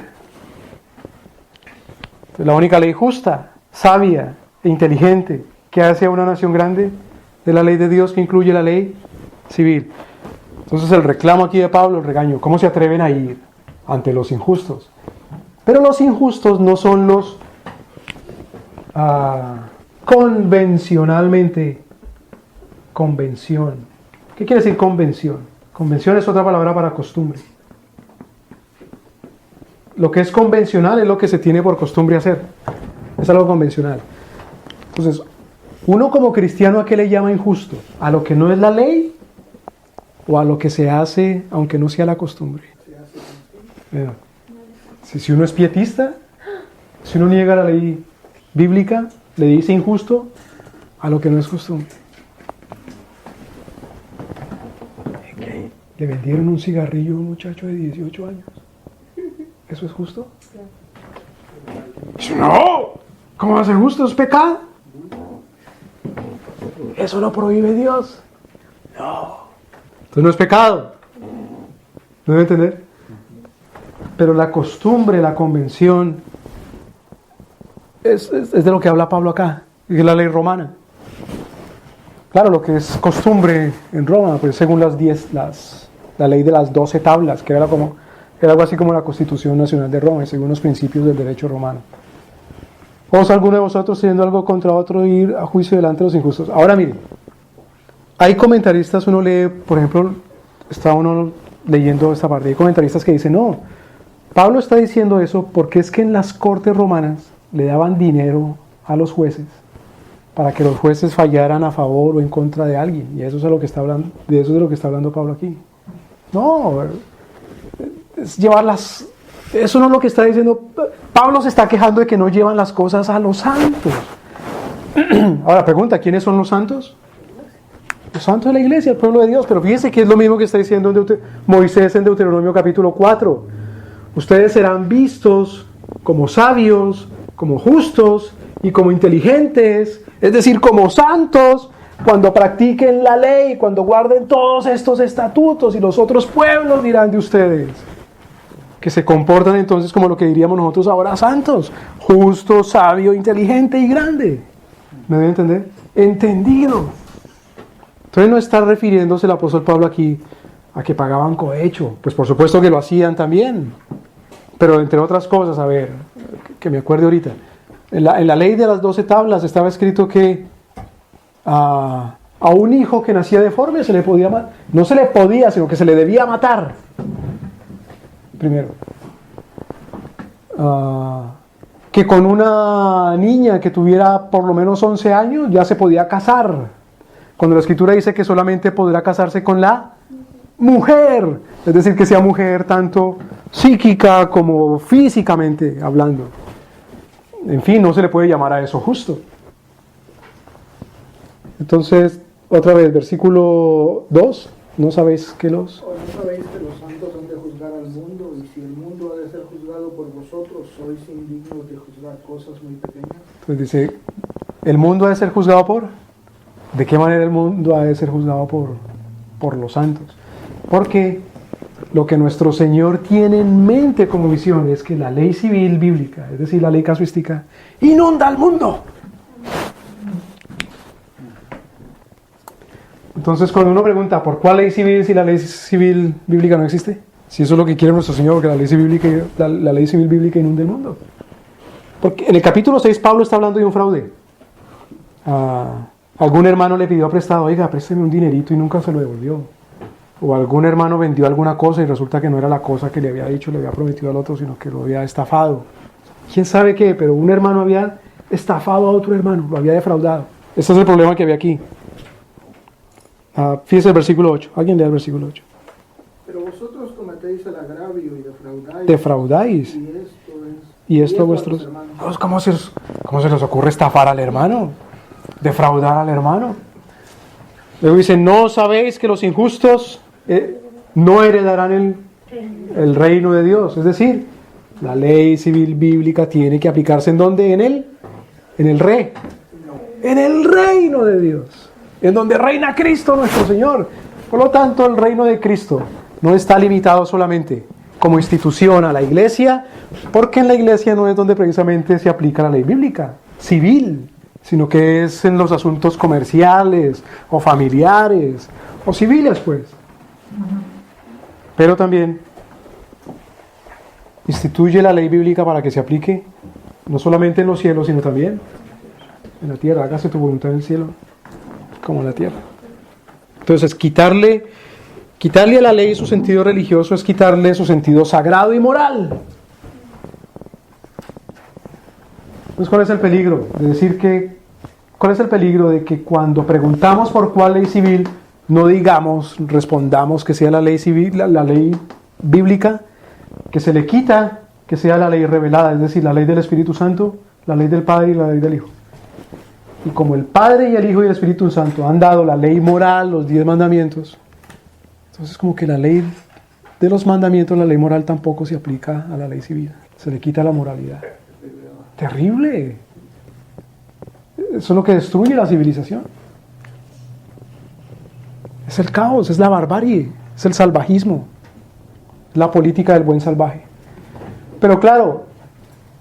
Entonces, la única ley justa, sabia e inteligente que hace a una nación grande de la ley de Dios que incluye la ley civil. Entonces el reclamo aquí de Pablo, el regaño, ¿cómo se atreven a ir ante los injustos? Pero los injustos no son los convencionalmente. Convención. ¿Qué quiere decir convención? Convención es otra palabra para costumbre. Lo que es convencional es lo que se tiene por costumbre hacer. Es algo convencional. Entonces, uno como cristiano, ¿a qué le llama injusto? ¿A lo que no es la ley? ¿O a lo que se hace aunque no sea la costumbre? Si uno es pietista, si uno niega la ley bíblica, le dice injusto a lo que no es costumbre. Le vendieron un cigarrillo a un muchacho de 18 años. ¿Eso es justo? No. ¿Cómo va a ser justo? ¿Es pecado? Eso lo prohíbe Dios. No. Entonces no es pecado. ¿No debe entender? Pero la costumbre, la convención, es de lo que habla Pablo acá, es la ley romana. Claro, lo que es costumbre en Roma, pues según la ley de las 12 tablas, que era algo así como la Constitución Nacional de Roma, según los principios del derecho romano. ¿Osa alguno de vosotros teniendo algo contra otro ir a juicio delante de los injustos? Ahora miren, hay comentaristas, uno lee, por ejemplo, está uno leyendo esta parte, hay comentaristas que dicen, no, Pablo está diciendo eso porque es que en las cortes romanas le daban dinero a los jueces para que los jueces fallaran a favor o en contra de alguien, y eso es de lo que está hablando, de eso es de lo que está hablando Pablo aquí. No, es llevarlas. Eso no es lo que está diciendo. Pablo se está quejando de que no llevan las cosas a los santos. Ahora pregunta, ¿quiénes son los santos? Los santos de la iglesia, el pueblo de Dios. Pero fíjense que es lo mismo que está diciendo Moisés en Deuteronomio capítulo 4. Ustedes serán vistos como sabios, como justos y como inteligentes, es decir, como santos, cuando practiquen la ley, cuando guarden todos estos estatutos, y los otros pueblos dirán de ustedes que se comportan entonces como lo que diríamos nosotros ahora, santos, justo, sabio, inteligente y grande. ¿Me deben entender? Entendido. Entonces no está refiriéndose el apóstol Pablo aquí a que pagaban cohecho, pues por supuesto que lo hacían también, pero entre otras cosas, a ver, que me acuerde ahorita, en la ley de las 12 tablas estaba escrito que a un hijo que nacía deforme se le podía matar, no se le podía, sino que se le debía matar. Primero. que con una niña que tuviera por lo menos 11 años ya se podía casar, cuando la Escritura dice que solamente podrá casarse con la mujer, es decir, que sea mujer tanto psíquica como físicamente hablando. En fin, no se le puede llamar a eso justo. Entonces, otra vez, versículo 2, ¿no sabéis que los... ¿O no sabéis que los santos han de juzgar al mundo? Y si el mundo ha de ser juzgado por vosotros, sois indignos de juzgar cosas muy pequeñas. Entonces dice, ¿el mundo ha de ser juzgado por? ¿De qué manera el mundo ha de ser juzgado por los santos? Porque lo que nuestro Señor tiene en mente como visión es que la ley civil bíblica, es decir, la ley casuística, inunda al mundo. Entonces, cuando uno pregunta, ¿por cuál ley civil si la ley civil bíblica no existe? Si eso es lo que quiere nuestro Señor, que la ley civil bíblica inunde el mundo. Porque en el capítulo 6 Pablo está hablando de un fraude. Algún hermano le pidió prestado, oiga, présteme un dinerito y nunca se lo devolvió. O algún hermano vendió alguna cosa y resulta que no era la cosa que le había dicho, le había prometido al otro, sino que lo había estafado. ¿Quién sabe qué? Pero un hermano había estafado a otro hermano, lo había defraudado. Este es el problema que había aquí. Fíjese el versículo 8. ¿Alguien lea el versículo 8? Pero vosotros cometéis el agravio y defraudáis. Defraudáis. Y esto vuestros hermanos. ¿Cómo se les ocurre estafar al hermano? Defraudar al hermano. Luego dice, ¿no sabéis que los injustos no heredarán el reino de Dios? Es decir, la ley civil bíblica tiene que aplicarse ¿en dónde? En el reino de Dios, en donde reina Cristo nuestro Señor. Por lo tanto, el reino de Cristo no está limitado solamente como institución a la iglesia, porque en la iglesia no es donde precisamente se aplica la ley bíblica civil, sino que es en los asuntos comerciales o familiares o civiles, pues. Pero también instituye la ley bíblica para que se aplique no solamente en los cielos, sino también en la tierra. Hágase tu voluntad en el cielo como en la tierra. Entonces, quitarle a la ley su sentido religioso es quitarle su sentido sagrado y moral. Entonces, ¿cuál es el peligro? ¿Cuál es el peligro de que cuando preguntamos por cuál ley civil, no respondamos que sea la ley civil, la ley bíblica, que se le quita que sea la ley revelada, es decir, la ley del Espíritu Santo, la ley del Padre y la ley del Hijo? Y como el Padre y el Hijo y el Espíritu Santo han dado la ley moral, los 10 mandamientos, entonces como que la ley de los mandamientos, la ley moral tampoco se aplica a la ley civil. Se le quita la moralidad. Terrible. Eso es lo que destruye la civilización. Es el caos, es la barbarie, es el salvajismo, la política del buen salvaje. Pero claro,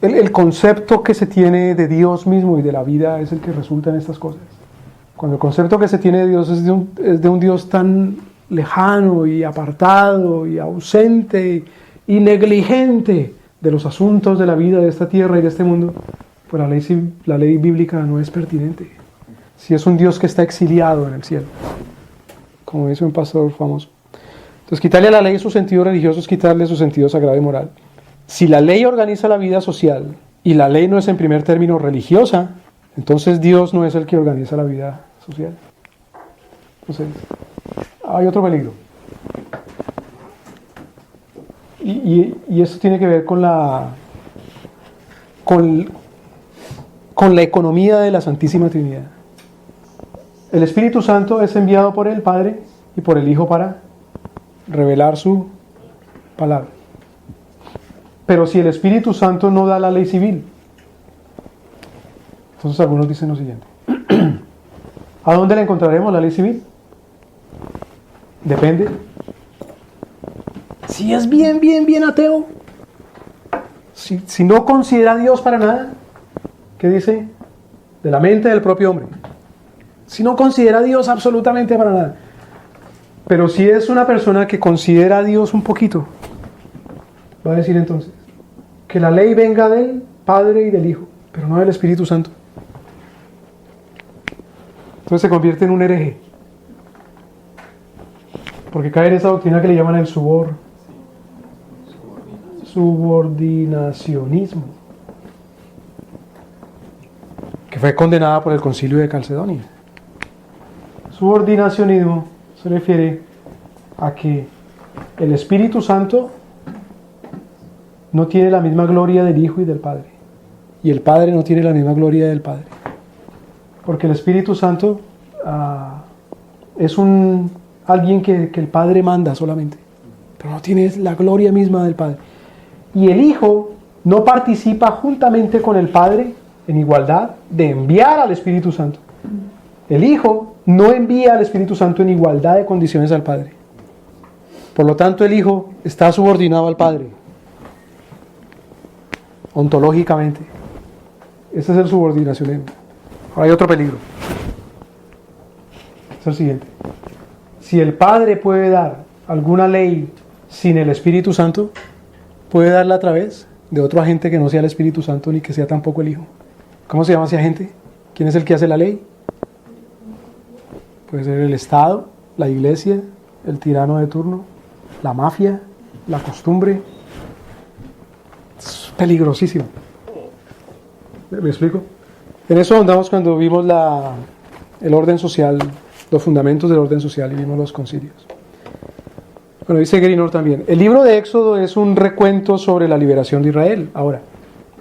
el concepto que se tiene de Dios mismo y de la vida es el que resulta en estas cosas. Cuando el concepto que se tiene de Dios es de un Dios tan lejano y apartado y ausente y negligente de los asuntos de la vida de esta tierra y de este mundo, pues la ley bíblica no es pertinente. Si es un Dios que está exiliado en el cielo, como dice un pastor famoso. Entonces, quitarle a la ley su sentido religioso es quitarle su sentido sagrado y moral. Si la ley organiza la vida social y la ley no es en primer término religiosa, entonces Dios no es el que organiza la vida social. Entonces, hay otro peligro. Y esto tiene que ver con la economía de la Santísima Trinidad. El Espíritu Santo es enviado por el Padre y por el Hijo para revelar su palabra. Pero si el Espíritu Santo no da la ley civil, entonces algunos dicen lo siguiente: ¿a dónde la encontraremos la ley civil? Depende. Si es bien ateo, si no considera a Dios para nada, ¿qué dice? De la mente del propio hombre. Si no considera a Dios absolutamente para nada. Pero si es una persona que considera a Dios un poquito, va a decir entonces que la ley venga del Padre y del Hijo, pero no del Espíritu Santo. Entonces se convierte en un hereje, subordinacionismo, que fue condenada por el Concilio de Calcedonia. Subordinacionismo se refiere a que el Espíritu Santo no tiene la misma gloria del Hijo y del Padre, y el Padre no tiene la misma gloria del Padre, porque el Espíritu Santo es alguien que el Padre manda solamente, pero no tiene la gloria misma del Padre. Y el Hijo no participa juntamente con el Padre en igualdad de enviar al Espíritu Santo. El Hijo no envía al Espíritu Santo en igualdad de condiciones al Padre. Por lo tanto, el Hijo está subordinado al Padre, ontológicamente. Ese es el subordinacionismo. Ahora hay otro peligro. Es el siguiente. Si el Padre puede dar alguna ley sin el Espíritu Santo, puede darla a través de otro agente que no sea el Espíritu Santo ni que sea tampoco el Hijo. ¿Cómo se llama ese agente? ¿Quién es el que hace la ley? Puede ser el Estado, la iglesia, el tirano de turno, la mafia, la costumbre. Es peligrosísimo. ¿Me explico? En eso andamos cuando vimos el orden social, los fundamentos del orden social, y vimos los concilios. Bueno, dice Gerinor también, el libro de Éxodo es un recuento sobre la liberación de Israel. Ahora,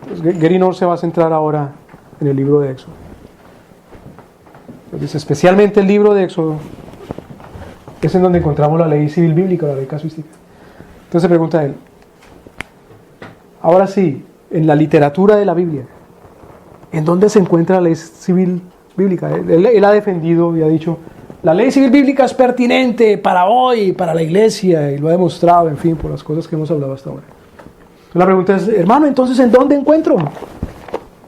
pues Gerinor se va a centrar ahora en el libro de Éxodo. Dice, especialmente el libro de Éxodo es en donde encontramos la ley civil bíblica, la ley casuística. Entonces se pregunta él, ahora sí, en la literatura de la Biblia, ¿en dónde se encuentra la ley civil bíblica? Él ha defendido y ha dicho, la ley civil bíblica es pertinente para hoy, para la iglesia, y lo ha demostrado, en fin, por las cosas que hemos hablado hasta ahora. Entonces la pregunta es, hermano, entonces, ¿en dónde encuentro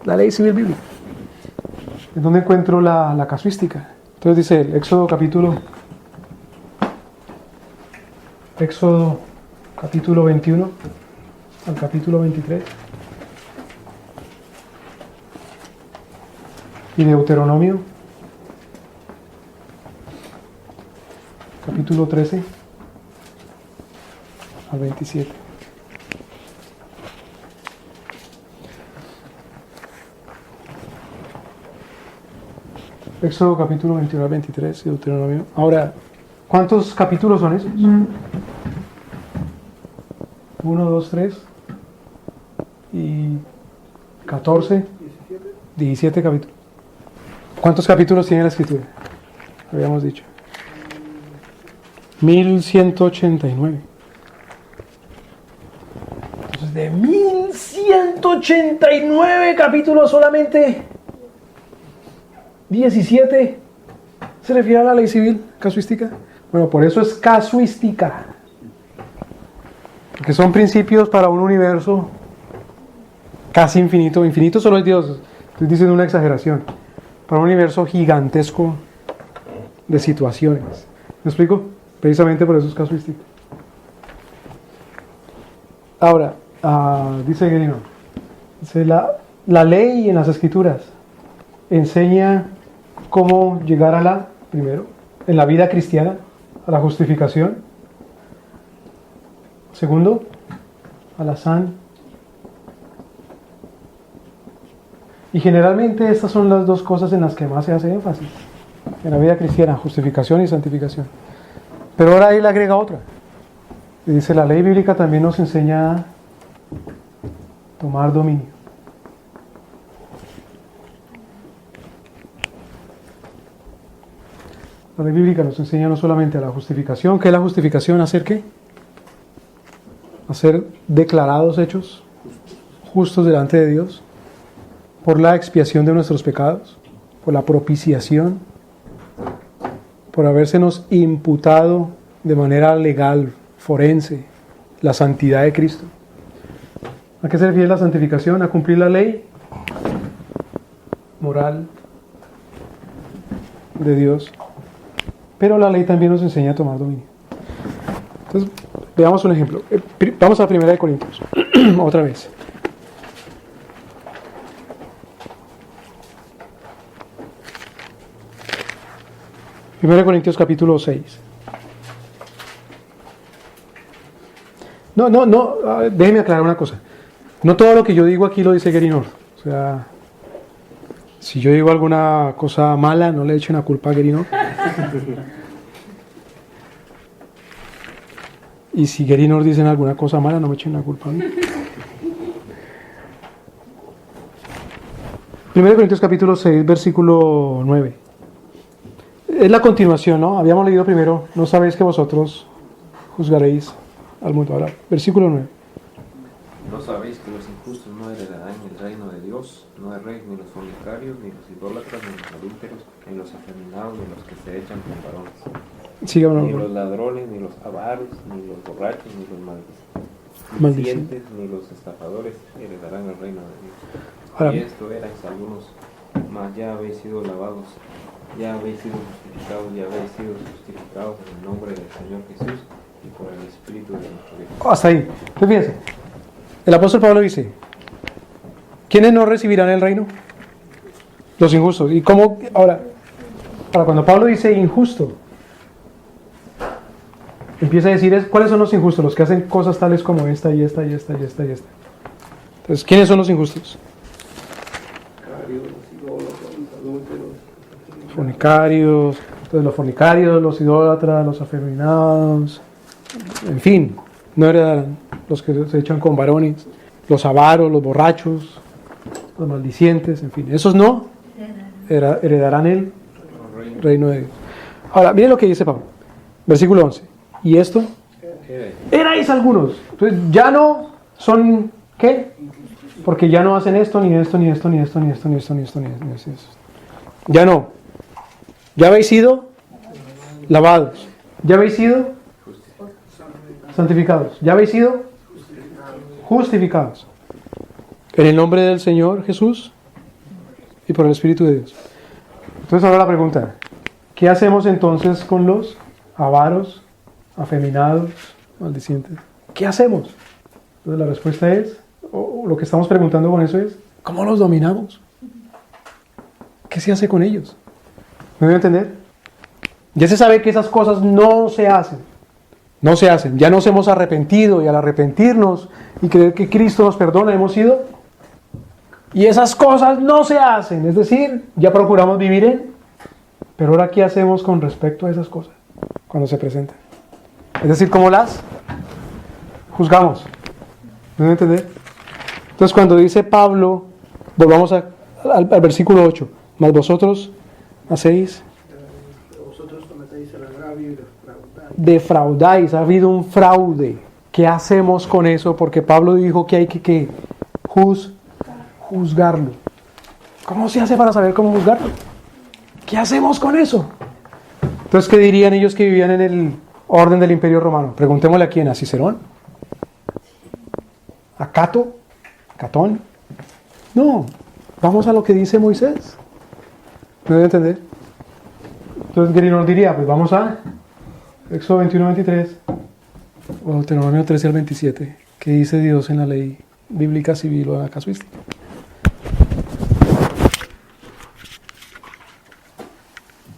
la ley civil bíblica? ¿En dónde encuentro la casuística? Entonces dice el Éxodo capítulo 21 al capítulo 23 y Deuteronomio capítulo 13 al 27. Éxodo capítulo 21 al 23 y Deuteronomio. Ahora, ¿cuántos capítulos son esos? 1, 2, 3 y 14, 17 capítulos. ¿Cuántos capítulos tiene la escritura? Habíamos dicho 1189. Entonces, de 1189 capítulos solamente 17 se refiere a la ley civil casuística. Bueno, por eso es casuística, porque son principios para un universo casi infinito. Infinito solo es Dios, estoy diciendo una exageración, para un universo gigantesco de situaciones. ¿Me explico? Precisamente por eso es casuística. Ahora, dice Gerino, la ley en las escrituras enseña cómo llegar primero, en la vida cristiana, a la justificación. Segundo, a la san. Y generalmente estas son las dos cosas en las que más se hace énfasis en la vida cristiana, justificación y santificación. Pero ahora él agrega otra. Y dice, la ley bíblica también nos enseña a tomar dominio. La ley bíblica nos enseña no solamente a la justificación. ¿Qué es la justificación? ¿Hacer qué? Hacer declarados hechos justos delante de Dios por la expiación de nuestros pecados, por la propiciación, por habérsenos imputado de manera legal, forense, la santidad de Cristo. ¿A qué se refiere la santificación? A cumplir la ley moral de Dios. Pero la ley también nos enseña a tomar dominio. Entonces, veamos un ejemplo. Vamos a 1 Corintios. Otra vez. 1 Corintios capítulo 6. déjeme aclarar una cosa. No todo lo que yo digo aquí lo dice Gary North. O sea, si yo digo alguna cosa mala, no le echen la culpa a Gary North. Y si Gary North dicen alguna cosa mala, no me echen la culpa a mí. 1 Corintios capítulo 6, versículo 9. Es la continuación, ¿no? Habíamos leído primero, no sabéis que vosotros juzgaréis al mundo. Ahora, versículo 9. ¿No sabéis que los injustos no heredarán el reino de Dios? No erréis ni los fornicarios, ni los idólatras, ni los adúlteros, ni los afeminados, ni los que se echan con varones. Síganos. Ni los ladrones, ni los avaros, ni los borrachos, ni los maldicientes, ni los estafadores heredarán el reino de Dios. Ahora, Y esto erais algunos, mas ya habéis sido lavados, ya habéis sido justificados, ya habéis sido justificados en el nombre del Señor Jesús y por el Espíritu de nuestro Dios. hasta ahí. Entonces fíjense, el apóstol Pablo dice, ¿quiénes no recibirán el reino? Los injustos. ¿Y cómo? Ahora cuando Pablo dice injusto, empieza a decir, ¿cuáles son los injustos? Los que hacen cosas tales como esta y esta y esta y esta y esta. Entonces, ¿quiénes son los injustos? Fornicarios, entonces los fornicarios, los idólatras, los afeminados, en fin, no heredarán. Los que se echan con varones, los avaros, los borrachos, los maldicientes, en fin, esos no heredarán el reino de Dios. Ahora, miren lo que dice Pablo, versículo 11. ¿Y esto? Erais algunos. Entonces ya no son, ¿qué? Porque ya no hacen esto, ni esto, ni esto, ni esto, ni esto, ni esto, ni esto, ni esto, ni esto. Ya no. Ya habéis sido lavados. Ya habéis sido santificados. Ya habéis sido justificados. En el nombre del Señor Jesús y por el Espíritu de Dios. Entonces ahora la pregunta, ¿qué hacemos entonces con los avaros, afeminados, maldicientes? ¿Qué hacemos? Entonces la respuesta es, o lo que estamos preguntando con eso es, ¿cómo los dominamos? ¿Qué se hace con ellos? ¿Me voy a entender? Ya se sabe que esas cosas no se hacen. No se hacen. Ya nos hemos arrepentido y al arrepentirnos y creer que Cristo nos perdona, hemos ido. Y esas cosas no se hacen. Es decir, ya procuramos vivir en. Pero ahora, ¿qué hacemos con respecto a esas cosas cuando se presentan? Es decir, ¿cómo las juzgamos? ¿Me voy a entender? Entonces, cuando dice Pablo, volvamos al versículo 8. Mas vosotros hacéis. Vosotros cometéis el agravio y defraudáis, ha habido un fraude. ¿Qué hacemos con eso? Porque Pablo dijo que hay que juzgarlo. ¿Cómo se hace para saber cómo juzgarlo? ¿Qué hacemos con eso? Entonces, ¿qué dirían ellos que vivían en el orden del Imperio Romano? Preguntémosle a quién, ¿a Cicerón? ¿A Cato? ¿Catón? No, vamos a lo que dice Moisés. ¿Me debe entender? Entonces, ¿qué nos diría? Pues vamos a Éxodo 21-23 o Deuteronomio 13 al 27. ¿Qué dice Dios en la ley bíblica civil o en la casuística?